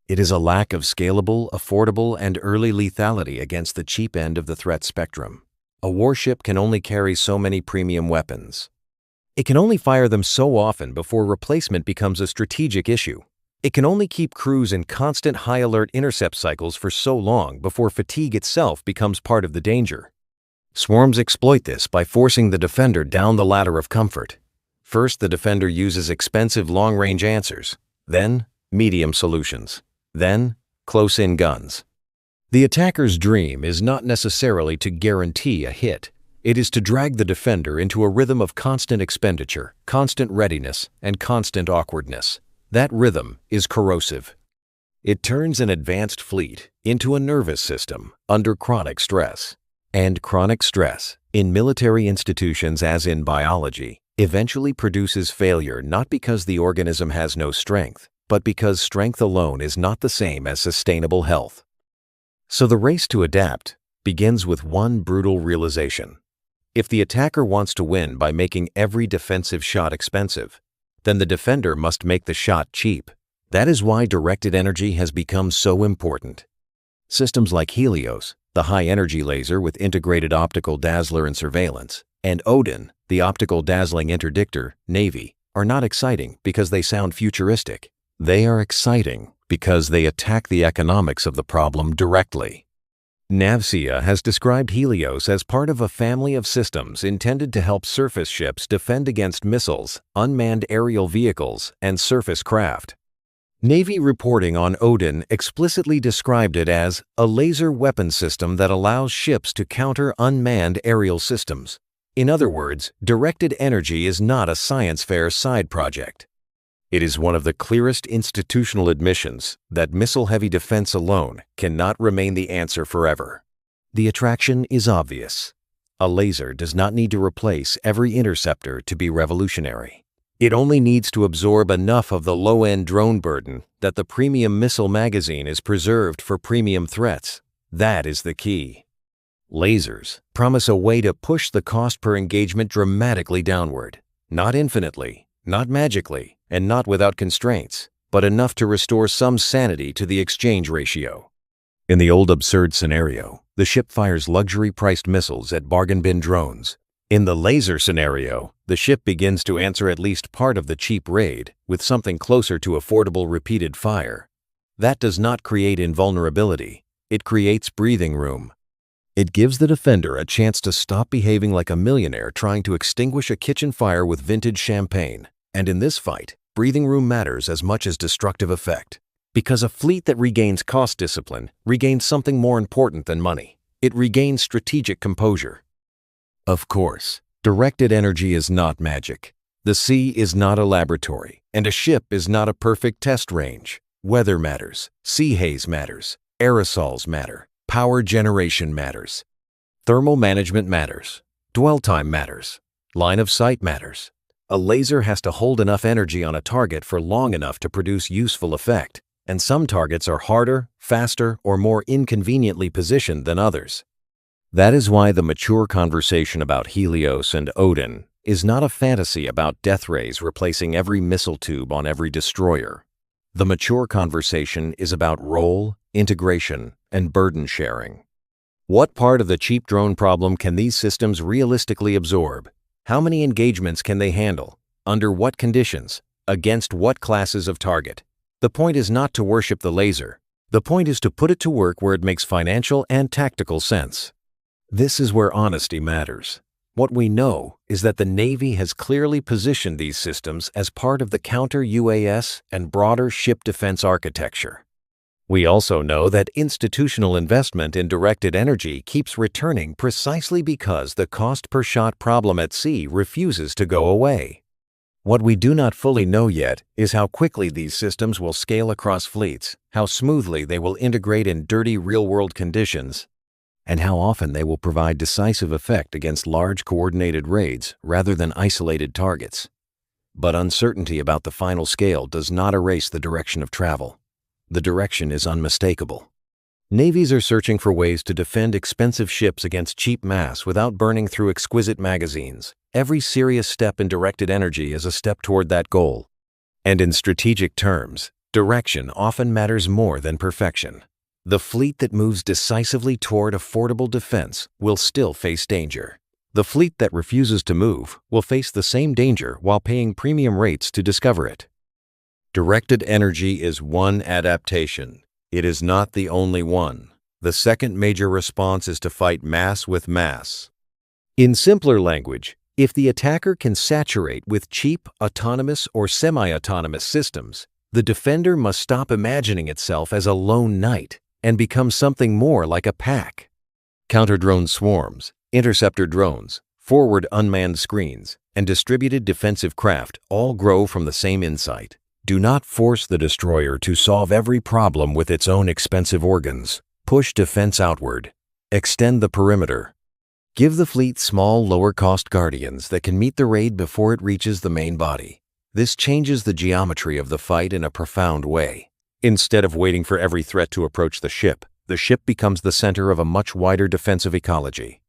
It is a lack of scalable, affordable, and early lethality against the cheap end of the threat spectrum. A warship can only carry so many premium weapons. It can only fire them so often before replacement becomes a strategic issue. It can only keep crews in constant high-alert intercept cycles for so long before fatigue itself becomes part of the danger. Swarms exploit this by forcing the defender down the ladder of comfort. First, the defender uses expensive long-range answers, then medium solutions, then close-in guns. The attacker's dream is not necessarily to guarantee a hit. It is to drag the defender into a rhythm of constant expenditure, constant readiness, and constant awkwardness. That rhythm is corrosive. It turns an advanced fleet into a nervous system under chronic stress. And chronic stress, in military institutions as in biology, eventually produces failure not because the organism has no strength, but because strength alone is not the same as sustainable health. So the race to adapt begins with one brutal realization. If the attacker wants to win by making every defensive shot expensive, then the defender must make the shot cheap. That is why directed energy has become so important. Systems like Helios, the high-energy laser with integrated optical dazzler and surveillance, and Odin, the optical dazzling interdictor, Navy, are not exciting because they sound futuristic. They are exciting because they attack the economics of the problem directly. Navsia has described Helios as part of a family of systems intended to help surface ships defend against missiles, unmanned aerial vehicles, and surface craft. Navy reporting on Odin explicitly described it as a laser weapon system that allows ships to counter unmanned aerial systems. In other words, directed energy is not a science fair side project. It is one of the clearest institutional admissions that missile-heavy defense alone cannot remain the answer forever. The attraction is obvious. A laser does not need to replace every interceptor to be revolutionary. It only needs to absorb enough of the low-end drone burden that the premium missile magazine is preserved for premium threats. That is the key. Lasers promise a way to push the cost per engagement dramatically downward, not infinitely, not magically, and not without constraints, but enough to restore some sanity to the exchange ratio. In the old absurd scenario, the ship fires luxury-priced missiles at bargain bin drones. In the laser scenario, the ship begins to answer at least part of the cheap raid with something closer to affordable repeated fire. That does not create invulnerability. It creates breathing room. It gives the defender a chance to stop behaving like a millionaire trying to extinguish a kitchen fire with vintage champagne. And in this fight, breathing room matters as much as destructive effect. Because a fleet that regains cost discipline regains something more important than money. It regains strategic composure. Of course, directed energy is not magic. The sea is not a laboratory, and a ship is not a perfect test range. Weather matters, sea haze matters, aerosols matter, power generation matters. Thermal management matters, dwell time matters, line of sight matters. A laser has to hold enough energy on a target for long enough to produce useful effect, and some targets are harder, faster, or more inconveniently positioned than others. That is why the mature conversation about Helios and Odin is not a fantasy about death rays replacing every missile tube on every destroyer. The mature conversation is about role, integration, and burden sharing. What part of the cheap drone problem can these systems realistically absorb? How many engagements can they handle? Under what conditions? Against what classes of target? The point is not to worship the laser. The point is to put it to work where it makes financial and tactical sense. This is where honesty matters. What we know is that the Navy has clearly positioned these systems as part of the counter-UAS and broader ship defense architecture. We also know that institutional investment in directed energy keeps returning precisely because the cost per shot problem at sea refuses to go away. What we do not fully know yet is how quickly these systems will scale across fleets, how smoothly they will integrate in dirty real-world conditions, and how often they will provide decisive effect against large coordinated raids rather than isolated targets. But uncertainty about the final scale does not erase the direction of travel. The direction is unmistakable. Navies are searching for ways to defend expensive ships against cheap mass without burning through exquisite magazines. Every serious step in directed energy is a step toward that goal. And in strategic terms, direction often matters more than perfection. The fleet that moves decisively toward affordable defense will still face danger. The fleet that refuses to move will face the same danger while paying premium rates to discover it. Directed energy is one adaptation. It is not the only one. The second major response is to fight mass with mass. In simpler language, if the attacker can saturate with cheap, autonomous, or semi-autonomous systems, the defender must stop imagining itself as a lone knight and become something more like a pack. Counter-drone swarms, interceptor drones, forward unmanned screens, and distributed defensive craft all grow from the same insight. Do not force the destroyer to solve every problem with its own expensive organs. Push defense outward. Extend the perimeter. Give the fleet small, lower-cost guardians that can meet the raid before it reaches the main body. This changes the geometry of the fight in a profound way. Instead of waiting for every threat to approach the ship becomes the center of a much wider defensive ecology.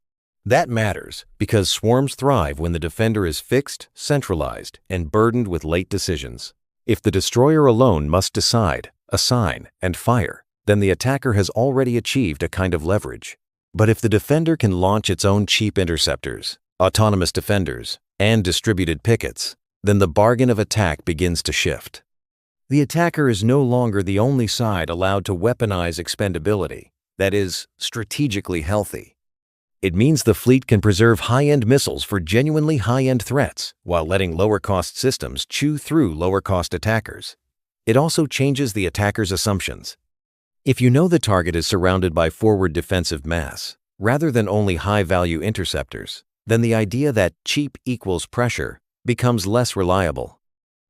That matters because swarms thrive when the defender is fixed, centralized, and burdened with late decisions. If the destroyer alone must decide, assign, and fire, then the attacker has already achieved a kind of leverage. But if the defender can launch its own cheap interceptors, autonomous defenders, and distributed pickets, then the bargain of attack begins to shift. The attacker is no longer the only side allowed to weaponize expendability, that is, strategically healthy. It means the fleet can preserve high-end missiles for genuinely high-end threats while letting lower-cost systems chew through lower-cost attackers. It also changes the attacker's assumptions. If you know the target is surrounded by forward defensive mass, rather than only high-value interceptors, then the idea that cheap equals pressure becomes less reliable.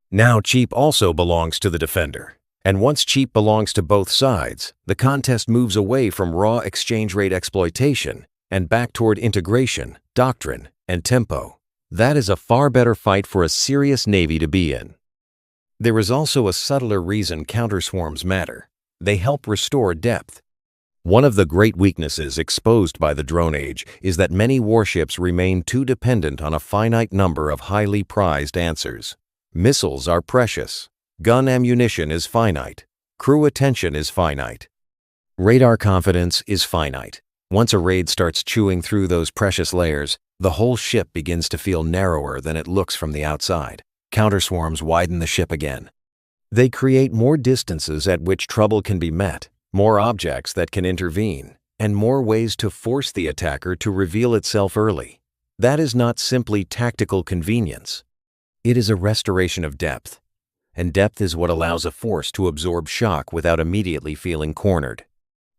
Now cheap also belongs to the defender. And once cheap belongs to both sides, the contest moves away from raw exchange rate exploitation and back toward integration, doctrine, and tempo. That is a far better fight for a serious Navy to be in. There is also a subtler reason counterswarms matter. They help restore depth. One of the great weaknesses exposed by the drone age is that many warships remain too dependent on a finite number of highly prized answers. Missiles are precious. Gun ammunition is finite. Crew attention is finite. Radar confidence is finite. Once a raid starts chewing through those precious layers, the whole ship begins to feel narrower than it looks from the outside. Counterswarms widen the ship again. They create more distances at which trouble can be met, more objects that can intervene, and more ways to force the attacker to reveal itself early. That is not simply tactical convenience. It is a restoration of depth, and depth is what allows a force to absorb shock without immediately feeling cornered.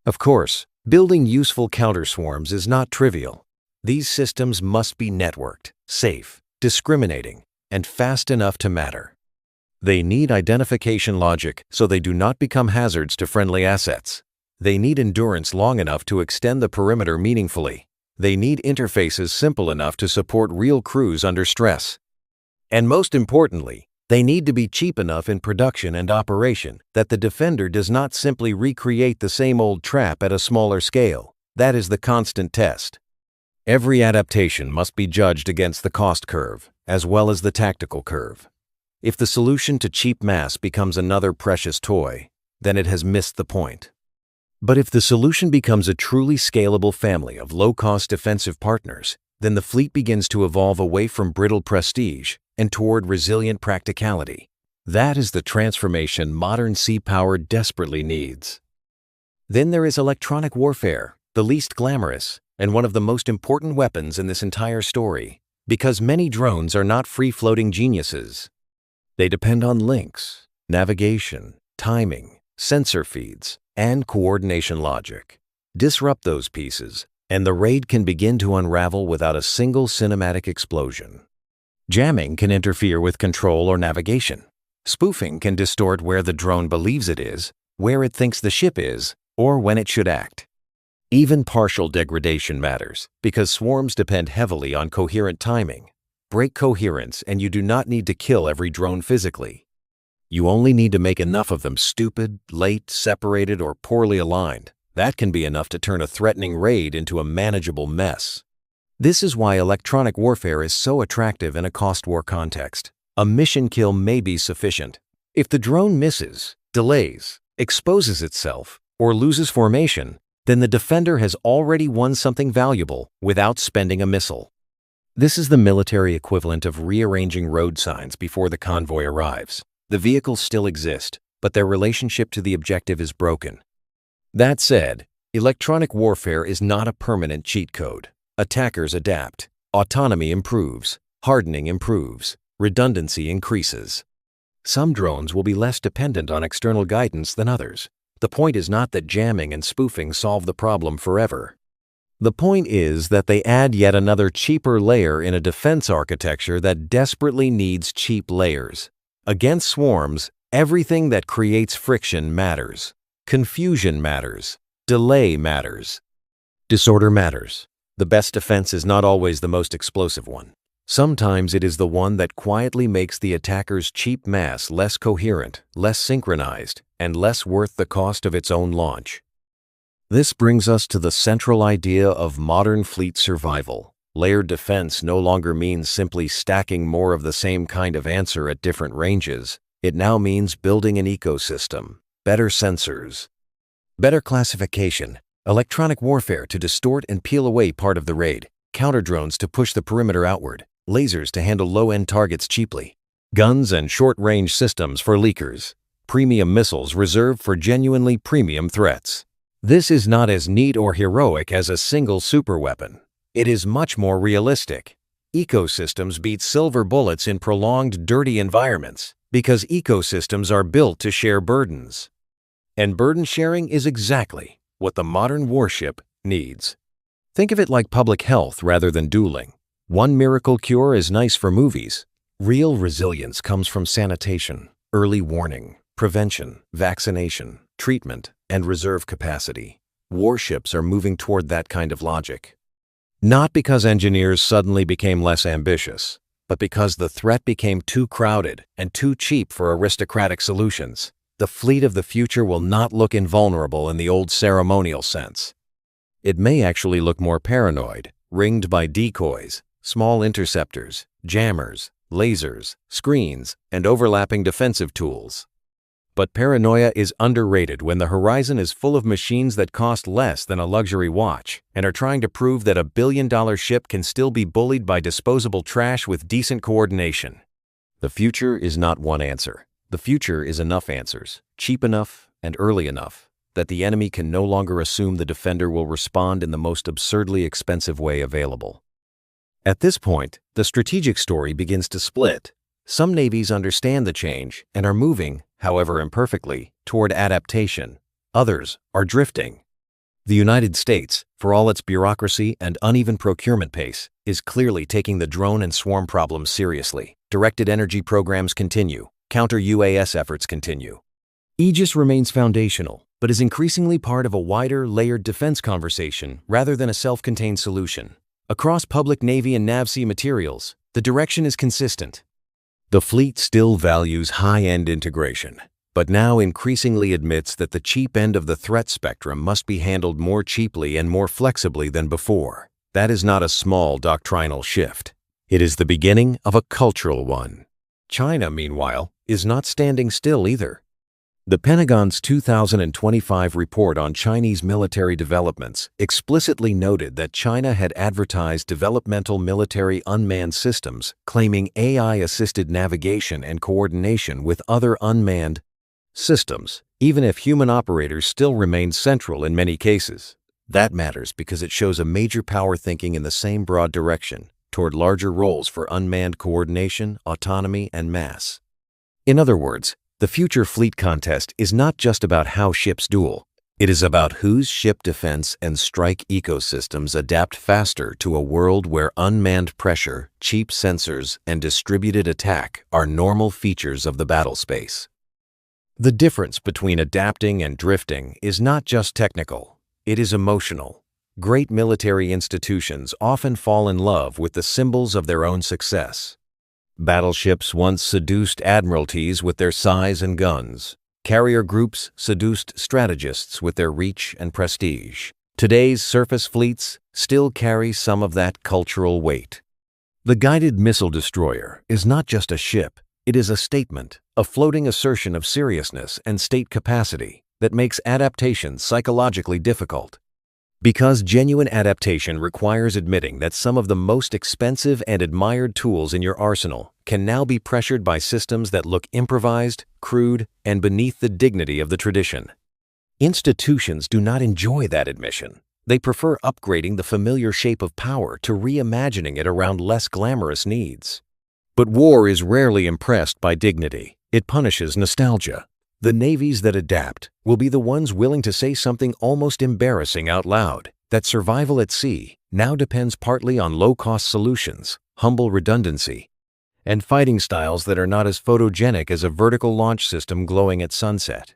Of course, building useful counterswarms is not trivial. These systems must be networked, safe, discriminating, and fast enough to matter. They need identification logic so they do not become hazards to friendly assets. They need endurance long enough to extend the perimeter meaningfully. They need interfaces simple enough to support real crews under stress. And most importantly, they need to be cheap enough in production and operation that the defender does not simply recreate the same old trap at a smaller scale. That is the constant test. Every adaptation must be judged against the cost curve, as well as the tactical curve. If the solution to cheap mass becomes another precious toy, then it has missed the point. But if the solution becomes a truly scalable family of low-cost defensive partners, then the fleet begins to evolve away from brittle prestige and toward resilient practicality. That is the transformation modern sea power desperately needs. Then there is electronic warfare, the least glamorous, and one of the most important weapons in this entire story, because many drones are not free-floating geniuses. They depend on links, navigation, timing, sensor feeds, and coordination logic. Disrupt those pieces, and the raid can begin to unravel without a single cinematic explosion. Jamming can interfere with control or navigation. Spoofing can distort where the drone believes it is, where it thinks the ship is, or when it should act. Even partial degradation matters, because swarms depend heavily on coherent timing. Break coherence and you do not need to kill every drone physically. You only need to make enough of them stupid, late, separated, or poorly aligned. That can be enough to turn a threatening raid into a manageable mess. This is why electronic warfare is so attractive in a cost war context. A mission kill may be sufficient. If the drone misses, delays, exposes itself, or loses formation, then the defender has already won something valuable without spending a missile. This is the military equivalent of rearranging road signs before the convoy arrives. The vehicles still exist, but their relationship to the objective is broken. That said, electronic warfare is not a permanent cheat code. Attackers adapt, autonomy improves, hardening improves, redundancy increases. Some drones will be less dependent on external guidance than others. The point is not that jamming and spoofing solve the problem forever. The point is that they add yet another cheaper layer in a defense architecture that desperately needs cheap layers. Against swarms, everything that creates friction matters. Confusion matters. Delay matters. Disorder matters. The best defense is not always the most explosive one. Sometimes it is the one that quietly makes the attacker's cheap mass less coherent, less synchronized, and less worth the cost of its own launch. This brings us to the central idea of modern fleet survival. Layered defense no longer means simply stacking more of the same kind of answer at different ranges. It now means building an ecosystem, better sensors, better classification, electronic warfare to distort and peel away part of the raid, counter drones to push the perimeter outward, lasers to handle low-end targets cheaply, guns and short-range systems for leakers, premium missiles reserved for genuinely premium threats. This is not as neat or heroic as a single superweapon. It is much more realistic. Ecosystems beat silver bullets in prolonged, dirty environments because ecosystems are built to share burdens. And burden sharing is exactly what the modern warship needs. Think of it like public health rather than dueling. One miracle cure is nice for movies. Real resilience comes from sanitation, early warning, prevention, vaccination, treatment, and reserve capacity. Warships are moving toward that kind of logic. Not because engineers suddenly became less ambitious, but because the threat became too crowded and too cheap for aristocratic solutions. The fleet of the future will not look invulnerable in the old ceremonial sense. It may actually look more paranoid, ringed by decoys, small interceptors, jammers, lasers, screens, and overlapping defensive tools. But paranoia is underrated when the horizon is full of machines that cost less than a luxury watch and are trying to prove that a billion-dollar ship can still be bullied by disposable trash with decent coordination. The future is not one answer. The future is enough answers, cheap enough and early enough, that the enemy can no longer assume the defender will respond in the most absurdly expensive way available. At this point, the strategic story begins to split. Some navies understand the change and are moving, however imperfectly, toward adaptation. Others are drifting. The United States, for all its bureaucracy and uneven procurement pace, is clearly taking the drone and swarm problems seriously. Directed energy programs continue. Counter-UAS efforts continue. Aegis remains foundational, but is increasingly part of a wider, layered defense conversation rather than a self-contained solution. Across public Navy and NavSea materials, the direction is consistent. The fleet still values high-end integration, but now increasingly admits that the cheap end of the threat spectrum must be handled more cheaply and more flexibly than before. That is not a small doctrinal shift. It is the beginning of a cultural one. China, meanwhile, is not standing still either. The Pentagon's 2025 report on Chinese military developments explicitly noted that China had advertised developmental military unmanned systems, claiming AI-assisted navigation and coordination with other unmanned systems, even if human operators still remain central in many cases. That matters because it shows a major power thinking in the same broad direction, toward larger roles for unmanned coordination, autonomy, and mass. In other words, the future fleet contest is not just about how ships duel. It is about whose ship defense and strike ecosystems adapt faster to a world where unmanned pressure, cheap sensors, and distributed attack are normal features of the battle space. The difference between adapting and drifting is not just technical, it is emotional. Great military institutions often fall in love with the symbols of their own success. Battleships once seduced admiralties with their size and guns. Carrier groups seduced strategists with their reach and prestige. Today's surface fleets still carry some of that cultural weight. The guided missile destroyer is not just a ship, it is a statement, a floating assertion of seriousness and state capacity that makes adaptation psychologically difficult. Because genuine adaptation requires admitting that some of the most expensive and admired tools in your arsenal can now be pressured by systems that look improvised, crude, and beneath the dignity of the tradition. Institutions do not enjoy that admission. They prefer upgrading the familiar shape of power to reimagining it around less glamorous needs. But war is rarely impressed by dignity. It punishes nostalgia. The navies that adapt will be the ones willing to say something almost embarrassing out loud, that survival at sea now depends partly on low-cost solutions, humble redundancy, and fighting styles that are not as photogenic as a vertical launch system glowing at sunset.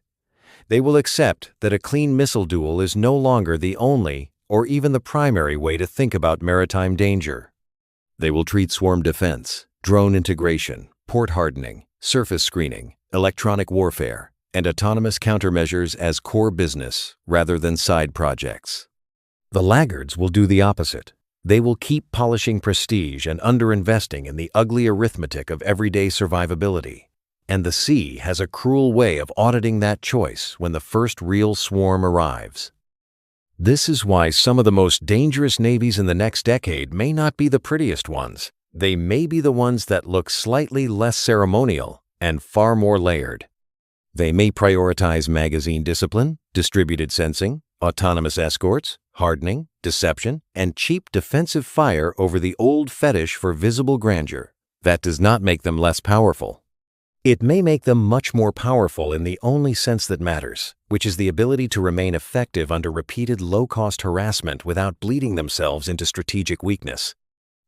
They will accept that a clean missile duel is no longer the only or even the primary way to think about maritime danger. They will treat swarm defense, drone integration, port hardening, surface screening, electronic warfare, and autonomous countermeasures as core business rather than side projects. The laggards will do the opposite. They will keep polishing prestige and underinvesting in the ugly arithmetic of everyday survivability. And the sea has a cruel way of auditing that choice when the first real swarm arrives. This is why some of the most dangerous navies in the next decade may not be the prettiest ones. They may be the ones that look slightly less ceremonial and far more layered. They may prioritize magazine discipline, distributed sensing, autonomous escorts, hardening, deception, and cheap defensive fire over the old fetish for visible grandeur. That does not make them less powerful. It may make them much more powerful in the only sense that matters, which is the ability to remain effective under repeated low-cost harassment without bleeding themselves into strategic weakness.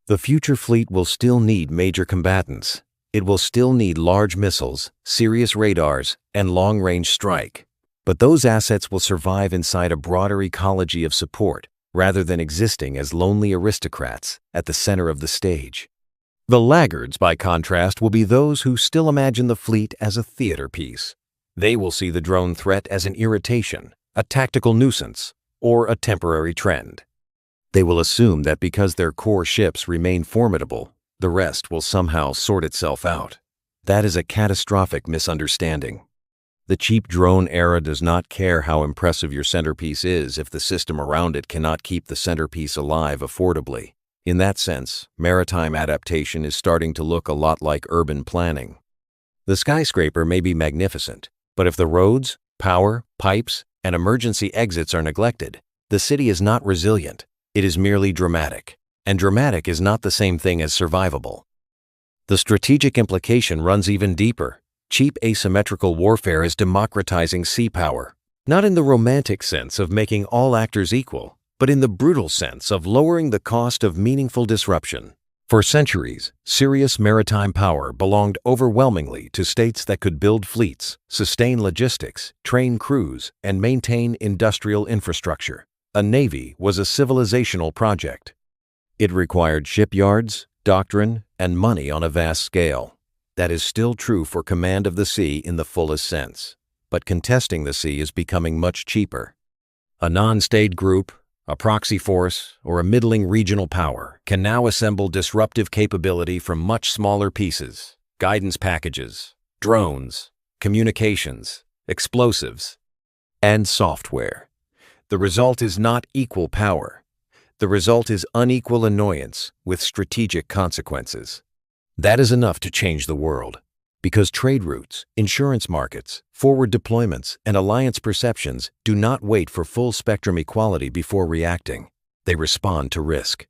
The future fleet will still need major combatants. It will still need large missiles, serious radars, and long-range strike. But those assets will survive inside a broader ecology of support, rather than existing as lonely aristocrats at the center of the stage. The laggards, by contrast, will be those who still imagine the fleet as a theater piece. They will see the drone threat as an irritation, a tactical nuisance, or a temporary trend. They will assume that because their core ships remain formidable, the rest will somehow sort itself out. That is a catastrophic misunderstanding. The cheap drone era does not care how impressive your centerpiece is if the system around it cannot keep the centerpiece alive affordably. In that sense, maritime adaptation is starting to look a lot like urban planning. The skyscraper may be magnificent, but if the roads, power, pipes, and emergency exits are neglected, the city is not resilient. It is merely dramatic. And dramatic is not the same thing as survivable. The strategic implication runs even deeper. Cheap asymmetrical warfare is democratizing sea power, not in the romantic sense of making all actors equal, but in the brutal sense of lowering the cost of meaningful disruption. For centuries, serious maritime power belonged overwhelmingly to states that could build fleets, sustain logistics, train crews, and maintain industrial infrastructure. A navy was a civilizational project. It required shipyards, doctrine, and money on a vast scale. That is still true for command of the sea in the fullest sense. But contesting the sea is becoming much cheaper. A non-state group, A proxy force, or a middling regional power, can now assemble disruptive capability from much smaller pieces: guidance packages, drones, communications, explosives, and software. The result is not equal power. The result is unequal annoyance with strategic consequences. That is enough to change the world, because trade routes, insurance markets, forward deployments, and alliance perceptions do not wait for full spectrum equality before reacting. They respond to risk.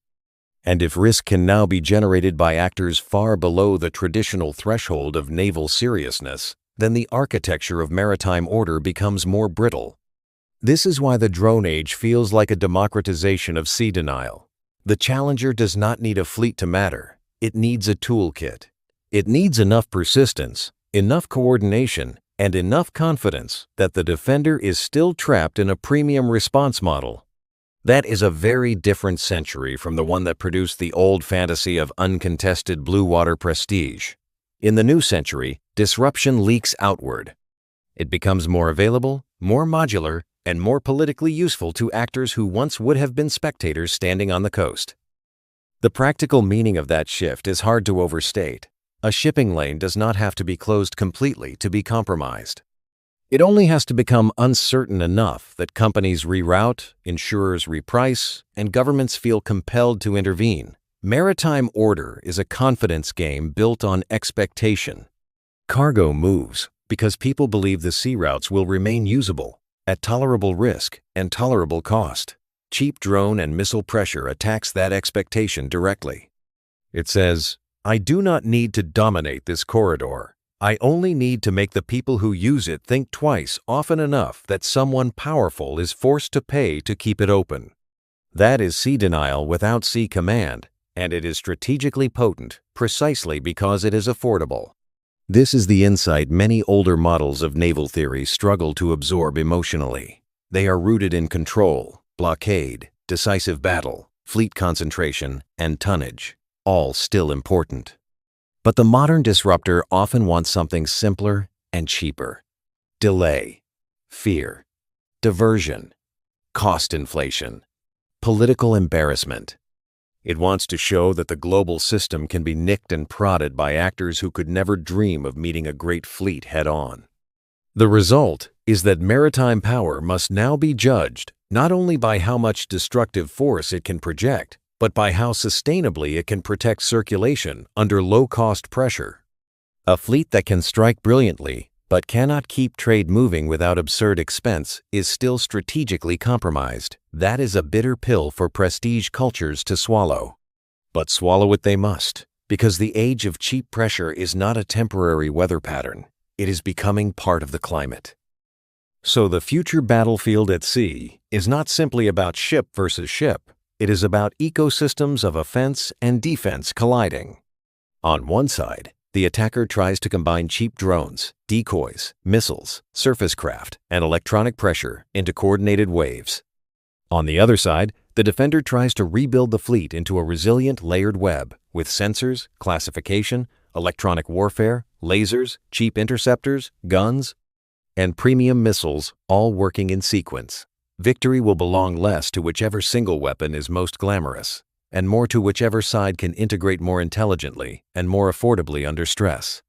And if risk can now be generated by actors far below the traditional threshold of naval seriousness, then the architecture of maritime order becomes more brittle. This is why the drone age feels like a democratization of sea denial. The challenger does not need a fleet to matter. It needs a toolkit. It needs enough persistence, enough coordination, and enough confidence that the defender is still trapped in a premium response model. That is a very different century from the one that produced the old fantasy of uncontested blue water prestige. In the new century, disruption leaks outward. It becomes more available, more modular, and more politically useful to actors who once would have been spectators standing on the coast. The practical meaning of that shift is hard to overstate. A shipping lane does not have to be closed completely to be compromised. It only has to become uncertain enough that companies reroute, insurers reprice, and governments feel compelled to intervene. Maritime order is a confidence game built on expectation. Cargo moves because people believe the sea routes will remain usable, at tolerable risk and tolerable cost. Cheap drone and missile pressure attacks that expectation directly. It says, "I do not need to dominate this corridor. I only need to make the people who use it think twice often enough that someone powerful is forced to pay to keep it open." That is sea denial without sea command, and it is strategically potent precisely because it is affordable. This is the insight many older models of naval theory struggle to absorb emotionally. They are rooted in control, blockade, decisive battle, fleet concentration, and tonnage, all still important. But the modern disruptor often wants something simpler and cheaper. Delay, fear, diversion, cost inflation, political embarrassment. It wants to show that the global system can be nicked and prodded by actors who could never dream of meeting a great fleet head-on. The result is that maritime power must now be judged not only by how much destructive force it can project, but by how sustainably it can protect circulation under low-cost pressure. A fleet that can strike brilliantly but cannot keep trade moving without absurd expense is still strategically compromised. That is a bitter pill for prestige cultures to swallow. But swallow it they must, because the age of cheap pressure is not a temporary weather pattern. It is becoming part of the climate. So the future battlefield at sea is not simply about ship versus ship. It is about ecosystems of offense and defense colliding. On one side, the attacker tries to combine cheap drones, decoys, missiles, surface craft, and electronic pressure into coordinated waves. On the other side, the defender tries to rebuild the fleet into a resilient layered web with sensors, classification, electronic warfare, lasers, cheap interceptors, guns, and premium missiles all working in sequence. Victory will belong less to whichever single weapon is most glamorous, and more to whichever side can integrate more intelligently and more affordably under stress.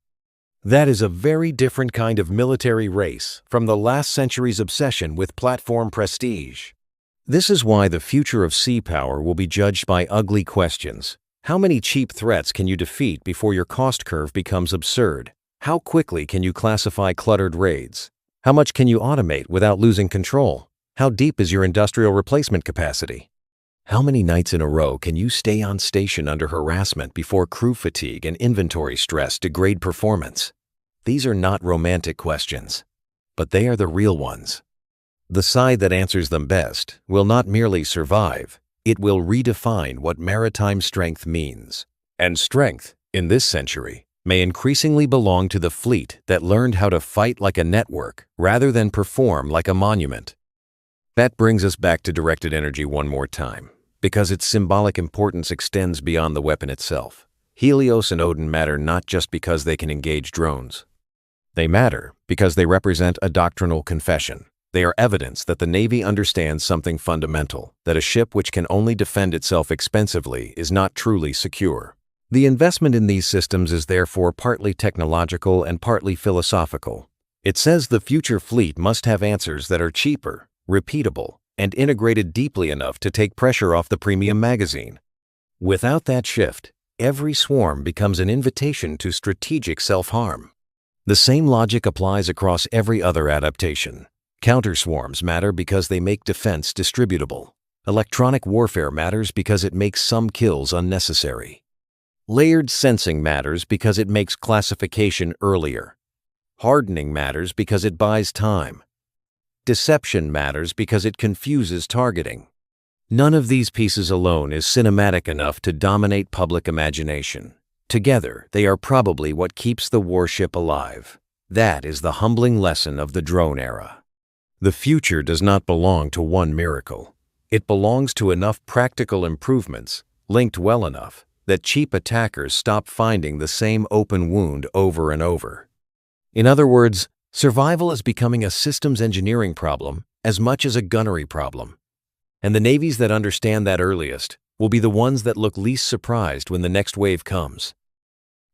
That is a very different kind of military race from the last century's obsession with platform prestige. This is why the future of sea power will be judged by ugly questions. How many cheap threats can you defeat before your cost curve becomes absurd? How quickly can you classify cluttered raids? How much can you automate without losing control? How deep is your industrial replacement capacity? How many nights in a row can you stay on station under harassment before crew fatigue and inventory stress degrade performance? These are not romantic questions, but they are the real ones. The side that answers them best will not merely survive, it will redefine what maritime strength means. And strength, in this century, may increasingly belong to the fleet that learned how to fight like a network rather than perform like a monument. That brings us back to directed energy one more time, because its symbolic importance extends beyond the weapon itself. Helios and Odin matter not just because they can engage drones. They matter because they represent a doctrinal confession. They are evidence that the Navy understands something fundamental, that a ship which can only defend itself expensively is not truly secure. The investment in these systems is therefore partly technological and partly philosophical. It says the future fleet must have answers that are cheaper, repeatable, and integrated deeply enough to take pressure off the premium magazine. Without that shift, every swarm becomes an invitation to strategic self-harm. The same logic applies across every other adaptation. Counter-swarms matter because they make defense distributable. Electronic warfare matters because it makes some kills unnecessary. Layered sensing matters because it makes classification earlier. Hardening matters because it buys time. Deception matters because it confuses targeting. None of these pieces alone is cinematic enough to dominate public imagination. Together, they are probably what keeps the warship alive. That is the humbling lesson of the drone era. The future does not belong to one miracle. It belongs to enough practical improvements, linked well enough, that cheap attackers stop finding the same open wound over and over. In other words, survival is becoming a systems engineering problem as much as a gunnery problem. And the navies that understand that earliest will be the ones that look least surprised when the next wave comes.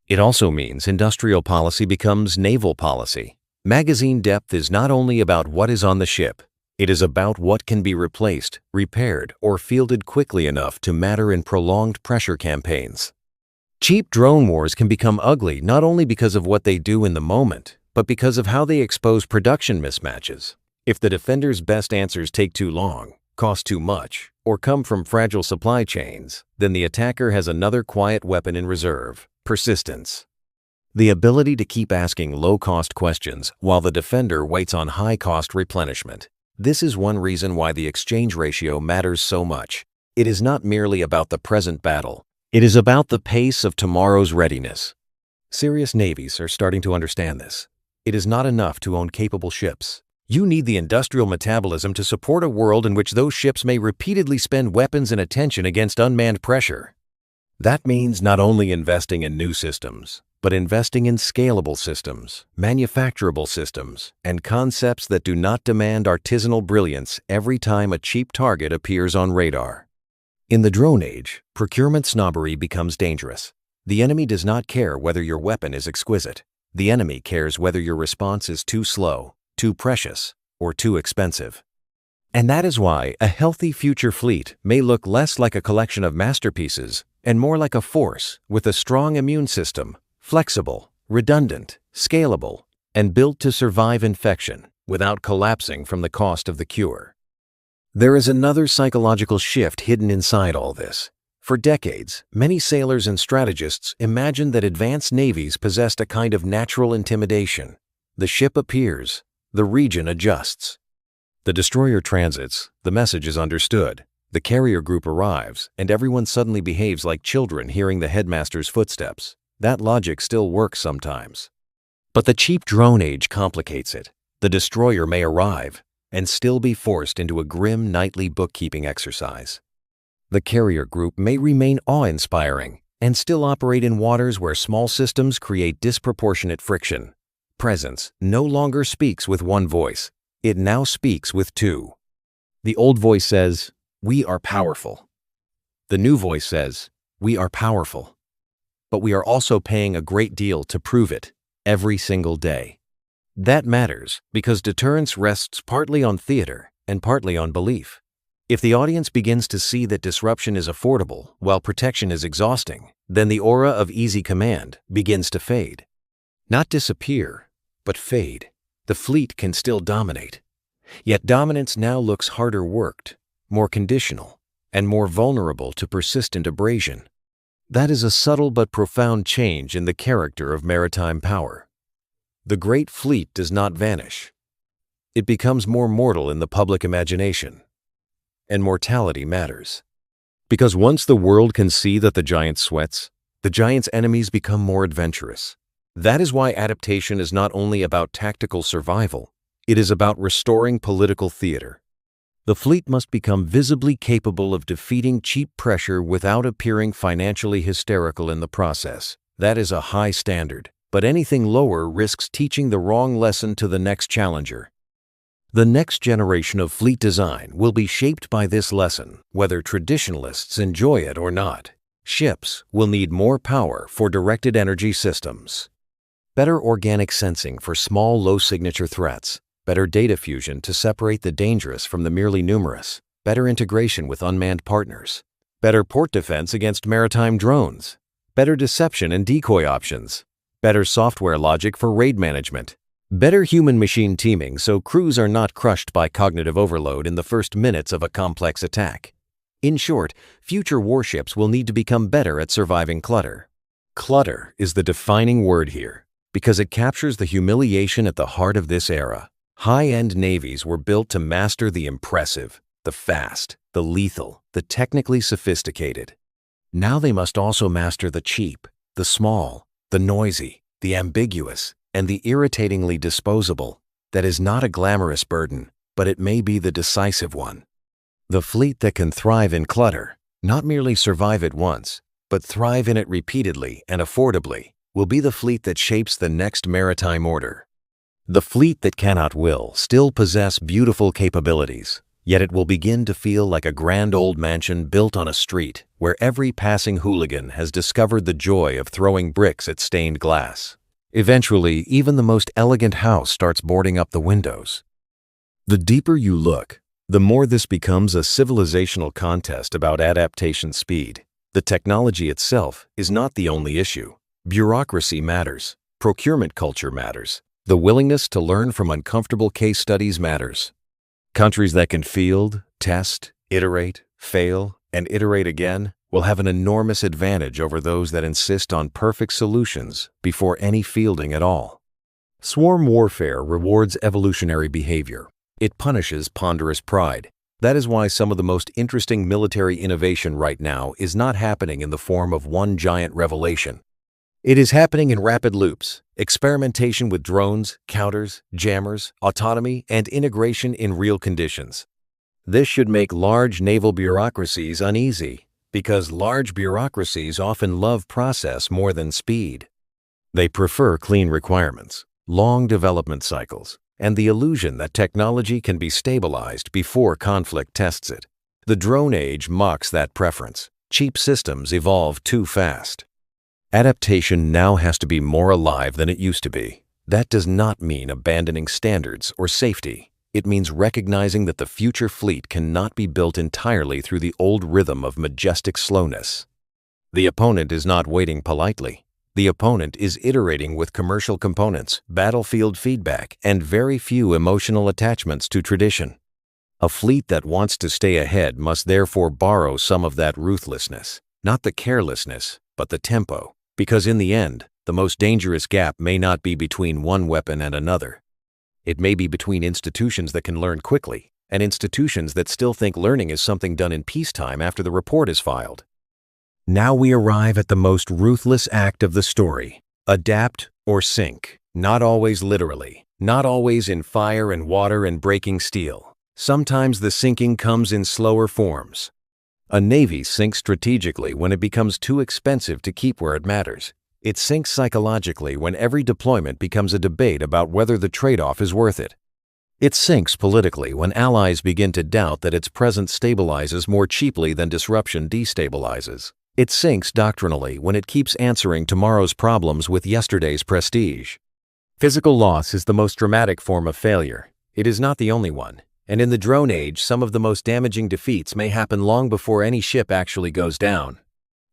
It also means industrial policy becomes naval policy. Magazine depth is not only about what is on the ship, it is about what can be replaced, repaired, or fielded quickly enough to matter in prolonged pressure campaigns. Cheap drone wars can become ugly not only because of what they do in the moment, but because of how they expose production mismatches. If the defender's best answers take too long, cost too much, or come from fragile supply chains, then the attacker has another quiet weapon in reserve: persistence. The ability to keep asking low-cost questions while the defender waits on high-cost replenishment. This is one reason why the exchange ratio matters so much. It is not merely about the present battle. It is about the pace of tomorrow's readiness. Serious navies are starting to understand this. It is not enough to own capable ships. You need the industrial metabolism to support a world in which those ships may repeatedly spend weapons and attention against unmanned pressure. That means not only investing in new systems, but investing in scalable systems, manufacturable systems, and concepts that do not demand artisanal brilliance every time a cheap target appears on radar. In the drone age, procurement snobbery becomes dangerous. The enemy does not care whether your weapon is exquisite. The enemy cares whether your response is too slow, too precious, or too expensive. And that is why a healthy future fleet may look less like a collection of masterpieces and more like a force with a strong immune system, flexible, redundant, scalable, and built to survive infection without collapsing from the cost of the cure. There is another psychological shift hidden inside all this. For decades, many sailors and strategists imagined that advanced navies possessed a kind of natural intimidation. The ship appears, the region adjusts. The destroyer transits, the message is understood. The carrier group arrives, and everyone suddenly behaves like children hearing the headmaster's footsteps. That logic still works sometimes. But the cheap drone age complicates it. The destroyer may arrive and still be forced into a grim nightly bookkeeping exercise. The carrier group may remain awe-inspiring and still operate in waters where small systems create disproportionate friction. Presence no longer speaks with one voice. It now speaks with two. The old voice says, "We are powerful." The new voice says, "We are powerful." But we are also paying a great deal to prove it, every single day. That matters because deterrence rests partly on theater and partly on belief. If the audience begins to see that disruption is affordable while protection is exhausting, then the aura of easy command begins to fade. Not disappear, but fade. The fleet can still dominate. Yet dominance now looks harder worked, more conditional, and more vulnerable to persistent abrasion. That is a subtle but profound change in the character of maritime power. The great fleet does not vanish. It becomes more mortal in the public imagination. And mortality matters. Because once the world can see that the giant sweats, the giant's enemies become more adventurous. That is why adaptation is not only about tactical survival, it is about restoring political theater. The fleet must become visibly capable of defeating cheap pressure without appearing financially hysterical in the process. That is a high standard, but anything lower risks teaching the wrong lesson to the next challenger. The next generation of fleet design will be shaped by this lesson, whether traditionalists enjoy it or not. Ships will need more power for directed energy systems, better organic sensing for small, low-signature threats, better data fusion to separate the dangerous from the merely numerous, better integration with unmanned partners, better port defense against maritime drones, better deception and decoy options, better software logic for raid management, better human-machine teaming so crews are not crushed by cognitive overload in the first minutes of a complex attack. In short, future warships will need to become better at surviving clutter. Clutter is the defining word here, because it captures the humiliation at the heart of this era. High-end navies were built to master the impressive, the fast, the lethal, the technically sophisticated. Now they must also master the cheap, the small, the noisy, the ambiguous, and the irritatingly disposable. That is not a glamorous burden, but it may be the decisive one. The fleet that can thrive in clutter, not merely survive it once, but thrive in it repeatedly and affordably, will be the fleet that shapes the next maritime order. The fleet that will still possess beautiful capabilities, yet it will begin to feel like a grand old mansion built on a street where every passing hooligan has discovered the joy of throwing bricks at stained glass. Eventually, even the most elegant house starts boarding up the windows. The deeper you look, the more this becomes a civilizational contest about adaptation speed. The technology itself is not the only issue. Bureaucracy matters. Procurement culture matters. The willingness to learn from uncomfortable case studies matters. Countries that can field, test, iterate, fail, and iterate again will have an enormous advantage over those that insist on perfect solutions before any fielding at all. Swarm warfare rewards evolutionary behavior. It punishes ponderous pride. That is why some of the most interesting military innovation right now is not happening in the form of one giant revelation. It is happening in rapid loops, experimentation with drones, counters, jammers, autonomy, and integration in real conditions. This should make large naval bureaucracies uneasy, because large bureaucracies often love process more than speed. They prefer clean requirements, long development cycles, and the illusion that technology can be stabilized before conflict tests it. The drone age mocks that preference. Cheap systems evolve too fast. Adaptation now has to be more alive than it used to be. That does not mean abandoning standards or safety. It means recognizing that the future fleet cannot be built entirely through the old rhythm of majestic slowness. The opponent is not waiting politely. The opponent is iterating with commercial components, battlefield feedback, and very few emotional attachments to tradition. A fleet that wants to stay ahead must therefore borrow some of that ruthlessness, not the carelessness, but the tempo, because in the end, the most dangerous gap may not be between one weapon and another. It may be between institutions that can learn quickly and institutions that still think learning is something done in peacetime after the report is filed. Now we arrive at the most ruthless act of the story. Adapt or sink. Not always literally. Not always in fire and water and breaking steel. Sometimes the sinking comes in slower forms. A navy sinks strategically when it becomes too expensive to keep where it matters. It sinks psychologically when every deployment becomes a debate about whether the trade-off is worth it. It sinks politically when allies begin to doubt that its presence stabilizes more cheaply than disruption destabilizes. It sinks doctrinally when it keeps answering tomorrow's problems with yesterday's prestige. Physical loss is the most dramatic form of failure. It is not the only one, and in the drone age, some of the most damaging defeats may happen long before any ship actually goes down.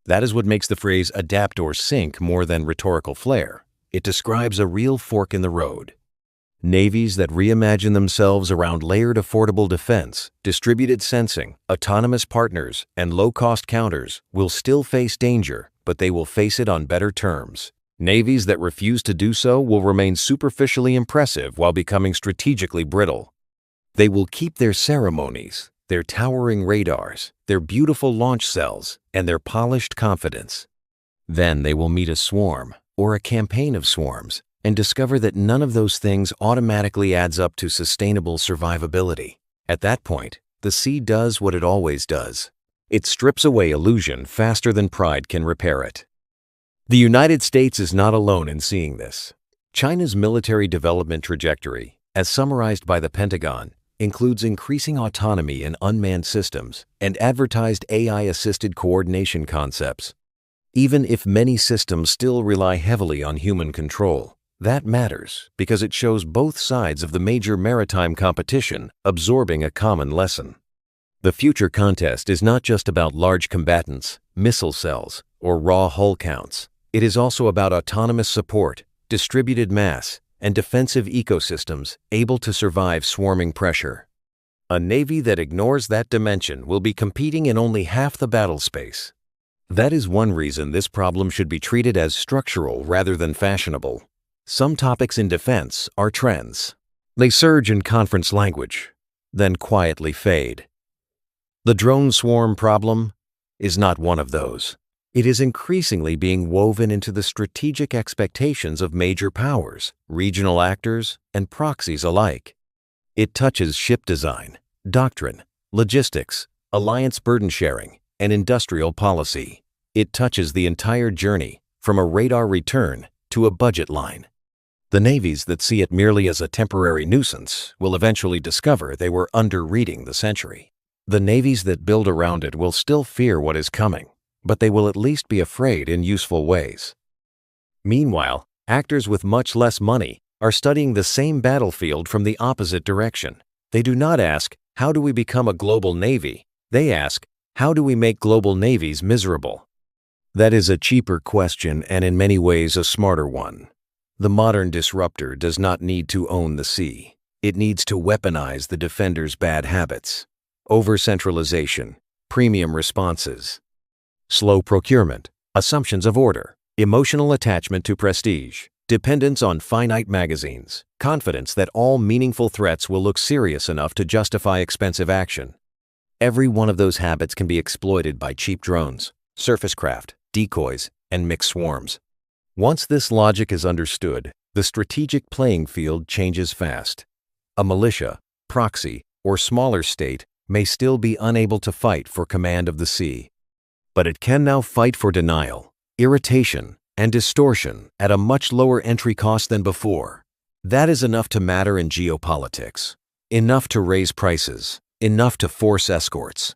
That is what makes the phrase adapt or sink more than rhetorical flair. It describes a real fork in the road. Navies that reimagine themselves around layered affordable defense, distributed sensing, autonomous partners, and low-cost counters will still face danger, but they will face it on better terms. Navies that refuse to do so will remain superficially impressive while becoming strategically brittle. They will keep their ceremonies, their towering radars, their beautiful launch cells, and their polished confidence. Then they will meet a swarm, or a campaign of swarms, and discover that none of those things automatically adds up to sustainable survivability. At that point, the sea does what it always does. It strips away illusion faster than pride can repair it. The United States is not alone in seeing this. China's military development trajectory, as summarized by the Pentagon, includes increasing autonomy in unmanned systems and advertised AI-assisted coordination concepts. Even if many systems still rely heavily on human control, that matters because it shows both sides of the major maritime competition absorbing a common lesson. The future contest is not just about large combatants, missile cells, or raw hull counts. It is also about autonomous support, distributed mass, and defensive ecosystems able to survive swarming pressure. A Navy that ignores that dimension will be competing in only half the battle space. That is one reason this problem should be treated as structural rather than fashionable. Some topics in defense are trends. They surge in conference language, then quietly fade. The drone swarm problem is not one of those. It is increasingly being woven into the strategic expectations of major powers, regional actors, and proxies alike. It touches ship design, doctrine, logistics, alliance burden sharing, and industrial policy. It touches the entire journey, from a radar return to a budget line. The navies that see it merely as a temporary nuisance will eventually discover they were under-reading the century. The navies that build around it will still fear what is coming, but they will at least be afraid in useful ways. Meanwhile, actors with much less money are studying the same battlefield from the opposite direction. They do not ask, how do we become a global navy? They ask, how do we make global navies miserable? That is a cheaper question and in many ways a smarter one. The modern disruptor does not need to own the sea. It needs to weaponize the defender's bad habits. Over-centralization, premium responses, slow procurement, assumptions of order, emotional attachment to prestige, dependence on finite magazines, confidence that all meaningful threats will look serious enough to justify expensive action. Every one of those habits can be exploited by cheap drones, surface craft, decoys, and mixed swarms. Once this logic is understood, the strategic playing field changes fast. A militia, proxy, or smaller state may still be unable to fight for command of the sea, but it can now fight for denial, irritation, and distortion at a much lower entry cost than before. That is enough to matter in geopolitics, enough to raise prices, enough to force escorts,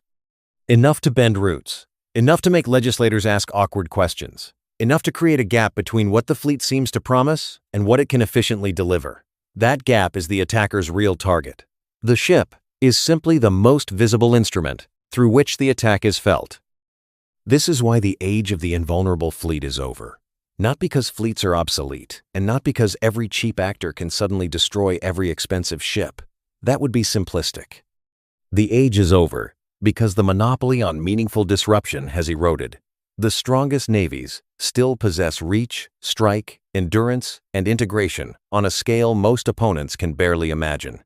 enough to bend routes, enough to make legislators ask awkward questions, enough to create a gap between what the fleet seems to promise and what it can efficiently deliver. That gap is the attacker's real target. The ship is simply the most visible instrument through which the attack is felt. This is why the age of the invulnerable fleet is over. Not because fleets are obsolete, and not because every cheap actor can suddenly destroy every expensive ship. That would be simplistic. The age is over because the monopoly on meaningful disruption has eroded. The strongest navies still possess reach, strike, endurance, and integration on a scale most opponents can barely imagine.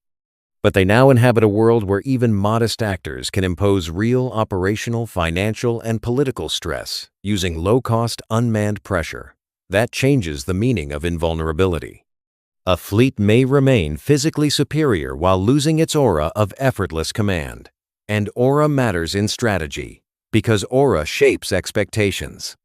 But they now inhabit a world where even modest actors can impose real operational, financial, and political stress using low-cost, unmanned pressure. That changes the meaning of invulnerability. A fleet may remain physically superior while losing its aura of effortless command. And aura matters in strategy, because aura shapes expectations.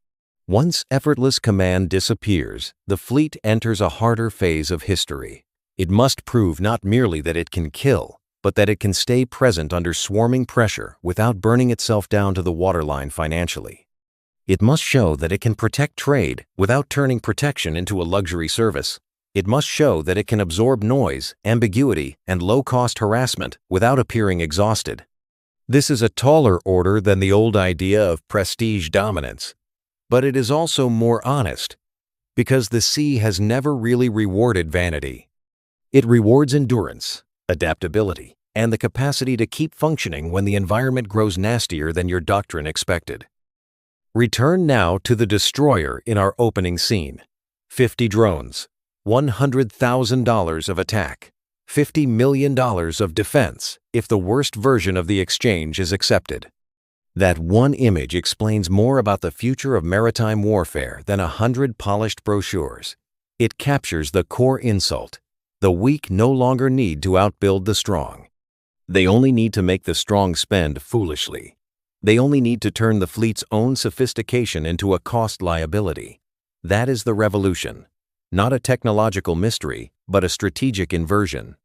Once effortless command disappears, the fleet enters a harder phase of history. It must prove not merely that it can kill, but that it can stay present under swarming pressure without burning itself down to the waterline financially. It must show that it can protect trade without turning protection into a luxury service. It must show that it can absorb noise, ambiguity, and low-cost harassment without appearing exhausted. This is a taller order than the old idea of prestige dominance, but it is also more honest, because the sea has never really rewarded vanity. It rewards endurance, adaptability, and the capacity to keep functioning when the environment grows nastier than your doctrine expected. Return now to the destroyer in our opening scene. 50 drones, $100,000 of attack, $50 million of defense if the worst version of the exchange is accepted. That one image explains more about the future of maritime warfare than 100 polished brochures. It captures the core insult. The weak no longer need to outbuild the strong. They only need to make the strong spend foolishly. They only need to turn the fleet's own sophistication into a cost liability. That is the revolution. Not a technological mystery, but a strategic inversion.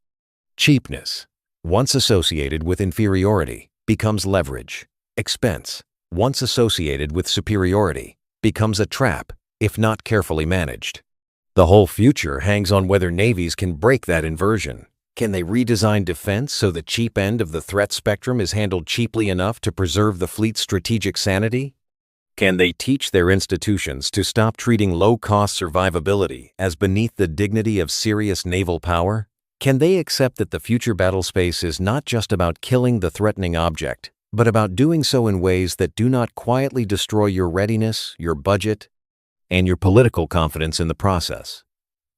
Cheapness, once associated with inferiority, becomes leverage. Expense, once associated with superiority, becomes a trap if not carefully managed. The whole future hangs on whether navies can break that inversion. Can they redesign defense so the cheap end of the threat spectrum is handled cheaply enough to preserve the fleet's strategic sanity? Can they teach their institutions to stop treating low-cost survivability as beneath the dignity of serious naval power? Can they accept that the future battlespace is not just about killing the threatening object, but about doing so in ways that do not quietly destroy your readiness, your budget, and your political confidence in the process?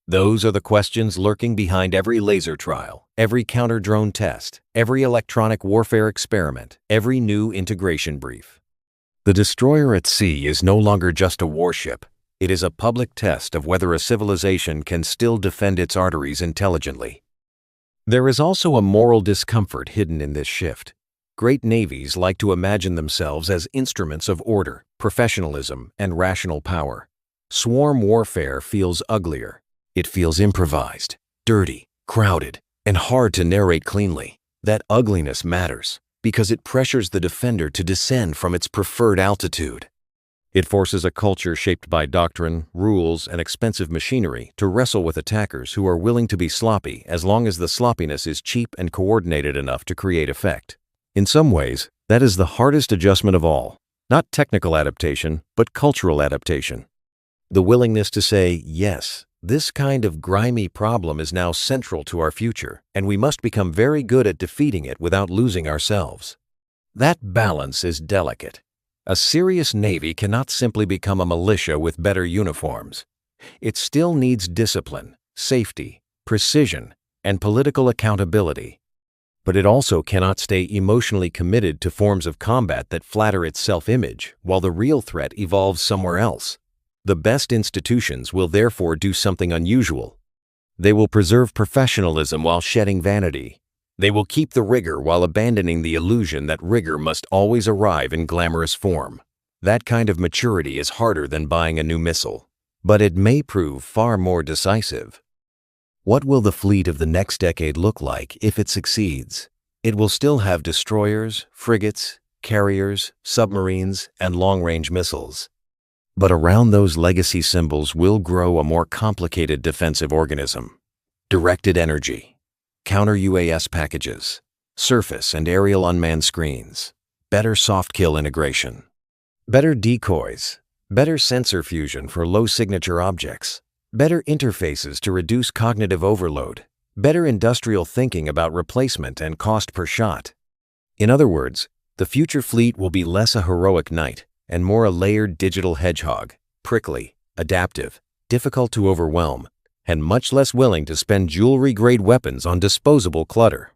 Those are the questions lurking behind every laser trial, every counter-drone test, every electronic warfare experiment, every new integration brief. The destroyer at sea is no longer just a warship. It is a public test of whether a civilization can still defend its arteries intelligently. There is also a moral discomfort hidden in this shift. Great navies like to imagine themselves as instruments of order, professionalism, and rational power. Swarm warfare feels uglier. It feels improvised, dirty, crowded, and hard to narrate cleanly. That ugliness matters because it pressures the defender to descend from its preferred altitude. It forces a culture shaped by doctrine, rules, and expensive machinery to wrestle with attackers who are willing to be sloppy as long as the sloppiness is cheap and coordinated enough to create effect. In some ways, that is the hardest adjustment of all. Not technical adaptation, but cultural adaptation. The willingness to say, yes, this kind of grimy problem is now central to our future, and we must become very good at defeating it without losing ourselves. That balance is delicate. A serious navy cannot simply become a militia with better uniforms. It still needs discipline, safety, precision, and political accountability. But it also cannot stay emotionally committed to forms of combat that flatter its self-image while the real threat evolves somewhere else. The best institutions will therefore do something unusual. They will preserve professionalism while shedding vanity. They will keep the rigor while abandoning the illusion that rigor must always arrive in glamorous form. That kind of maturity is harder than buying a new missile, but it may prove far more decisive. What will the fleet of the next decade look like if it succeeds? It will still have destroyers, frigates, carriers, submarines, and long-range missiles. But around those legacy symbols will grow a more complicated defensive organism. Directed energy, counter-UAS packages, surface and aerial unmanned screens, better soft-kill integration, better decoys, better sensor fusion for low-signature objects, better interfaces to reduce cognitive overload, better industrial thinking about replacement and cost per shot. In other words, the future fleet will be less a heroic knight and more a layered digital hedgehog, prickly, adaptive, difficult to overwhelm, and much less willing to spend jewelry-grade weapons on disposable clutter.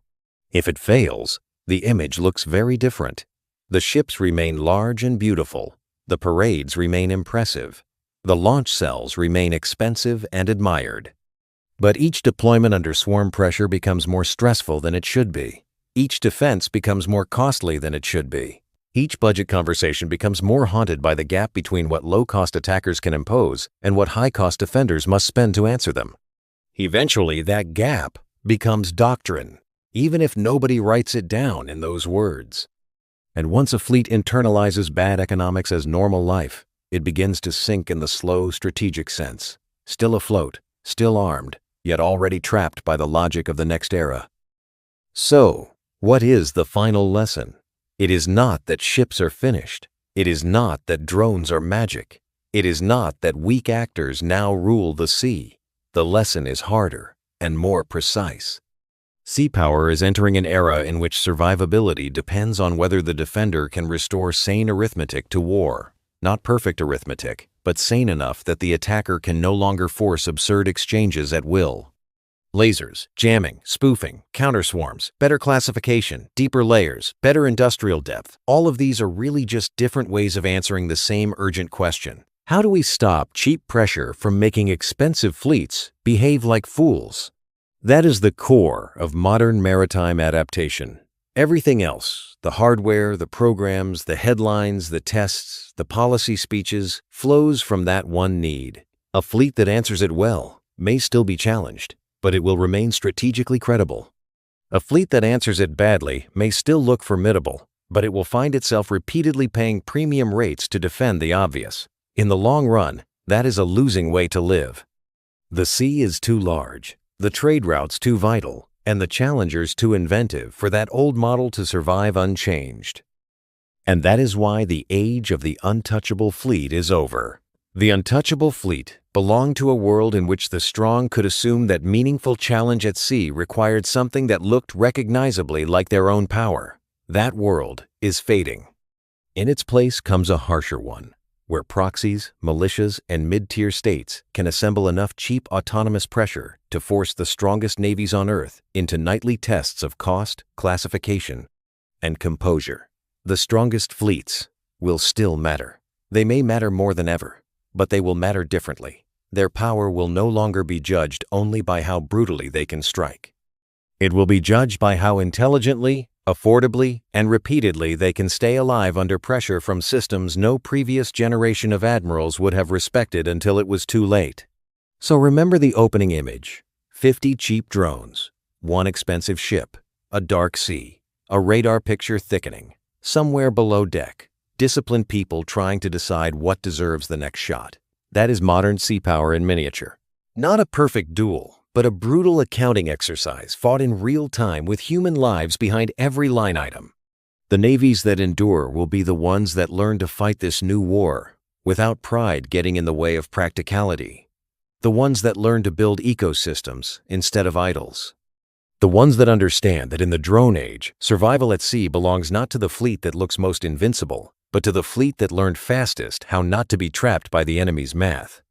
If it fails, the image looks very different. The ships remain large and beautiful. The parades remain impressive. The launch cells remain expensive and admired. But each deployment under swarm pressure becomes more stressful than it should be. Each defense becomes more costly than it should be. Each budget conversation becomes more haunted by the gap between what low-cost attackers can impose and what high-cost defenders must spend to answer them. Eventually, that gap becomes doctrine, even if nobody writes it down in those words. And once a fleet internalizes bad economics as normal life, it begins to sink in the slow, strategic sense, still afloat, still armed, yet already trapped by the logic of the next era. So, what is the final lesson? It is not that ships are finished. It is not that drones are magic. It is not that weak actors now rule the sea. The lesson is harder and more precise. Sea power is entering an era in which survivability depends on whether the defender can restore sane arithmetic to war. Not perfect arithmetic, but sane enough that the attacker can no longer force absurd exchanges at will. Lasers, jamming, spoofing, counterswarms, better classification, deeper layers, better industrial depth. All of these are really just different ways of answering the same urgent question. How do we stop cheap pressure from making expensive fleets behave like fools? That is the core of modern maritime adaptation. Everything else, the hardware, the programs, the headlines, the tests, the policy speeches, flows from that one need. A fleet that answers it well may still be challenged, but it will remain strategically credible. A fleet that answers it badly may still look formidable, but it will find itself repeatedly paying premium rates to defend the obvious. In the long run, that is a losing way to live. The sea is too large, the trade routes too vital, and the challengers too inventive for that old model to survive unchanged. And that is why the age of the untouchable fleet is over. The untouchable fleet belonged to a world in which the strong could assume that meaningful challenge at sea required something that looked recognizably like their own power. That world is fading. In its place comes a harsher one, where proxies, militias, and mid-tier states can assemble enough cheap autonomous pressure to force the strongest navies on Earth into nightly tests of cost, classification, and composure. The strongest fleets will still matter. They may matter more than ever, but they will matter differently. Their power will no longer be judged only by how brutally they can strike. It will be judged by how intelligently, affordably, and repeatedly they can stay alive under pressure from systems no previous generation of admirals would have respected until it was too late. So remember the opening image: 50 cheap drones, one expensive ship, a dark sea, a radar picture thickening, somewhere below deck, disciplined people trying to decide what deserves the next shot. That is modern sea power in miniature. Not a perfect duel, but a brutal accounting exercise fought in real time with human lives behind every line item. The navies that endure will be the ones that learn to fight this new war without pride getting in the way of practicality. The ones that learn to build ecosystems instead of idols. The ones that understand that in the drone age, survival at sea belongs not to the fleet that looks most invincible, but to the fleet that learned fastest how not to be trapped by the enemy's math.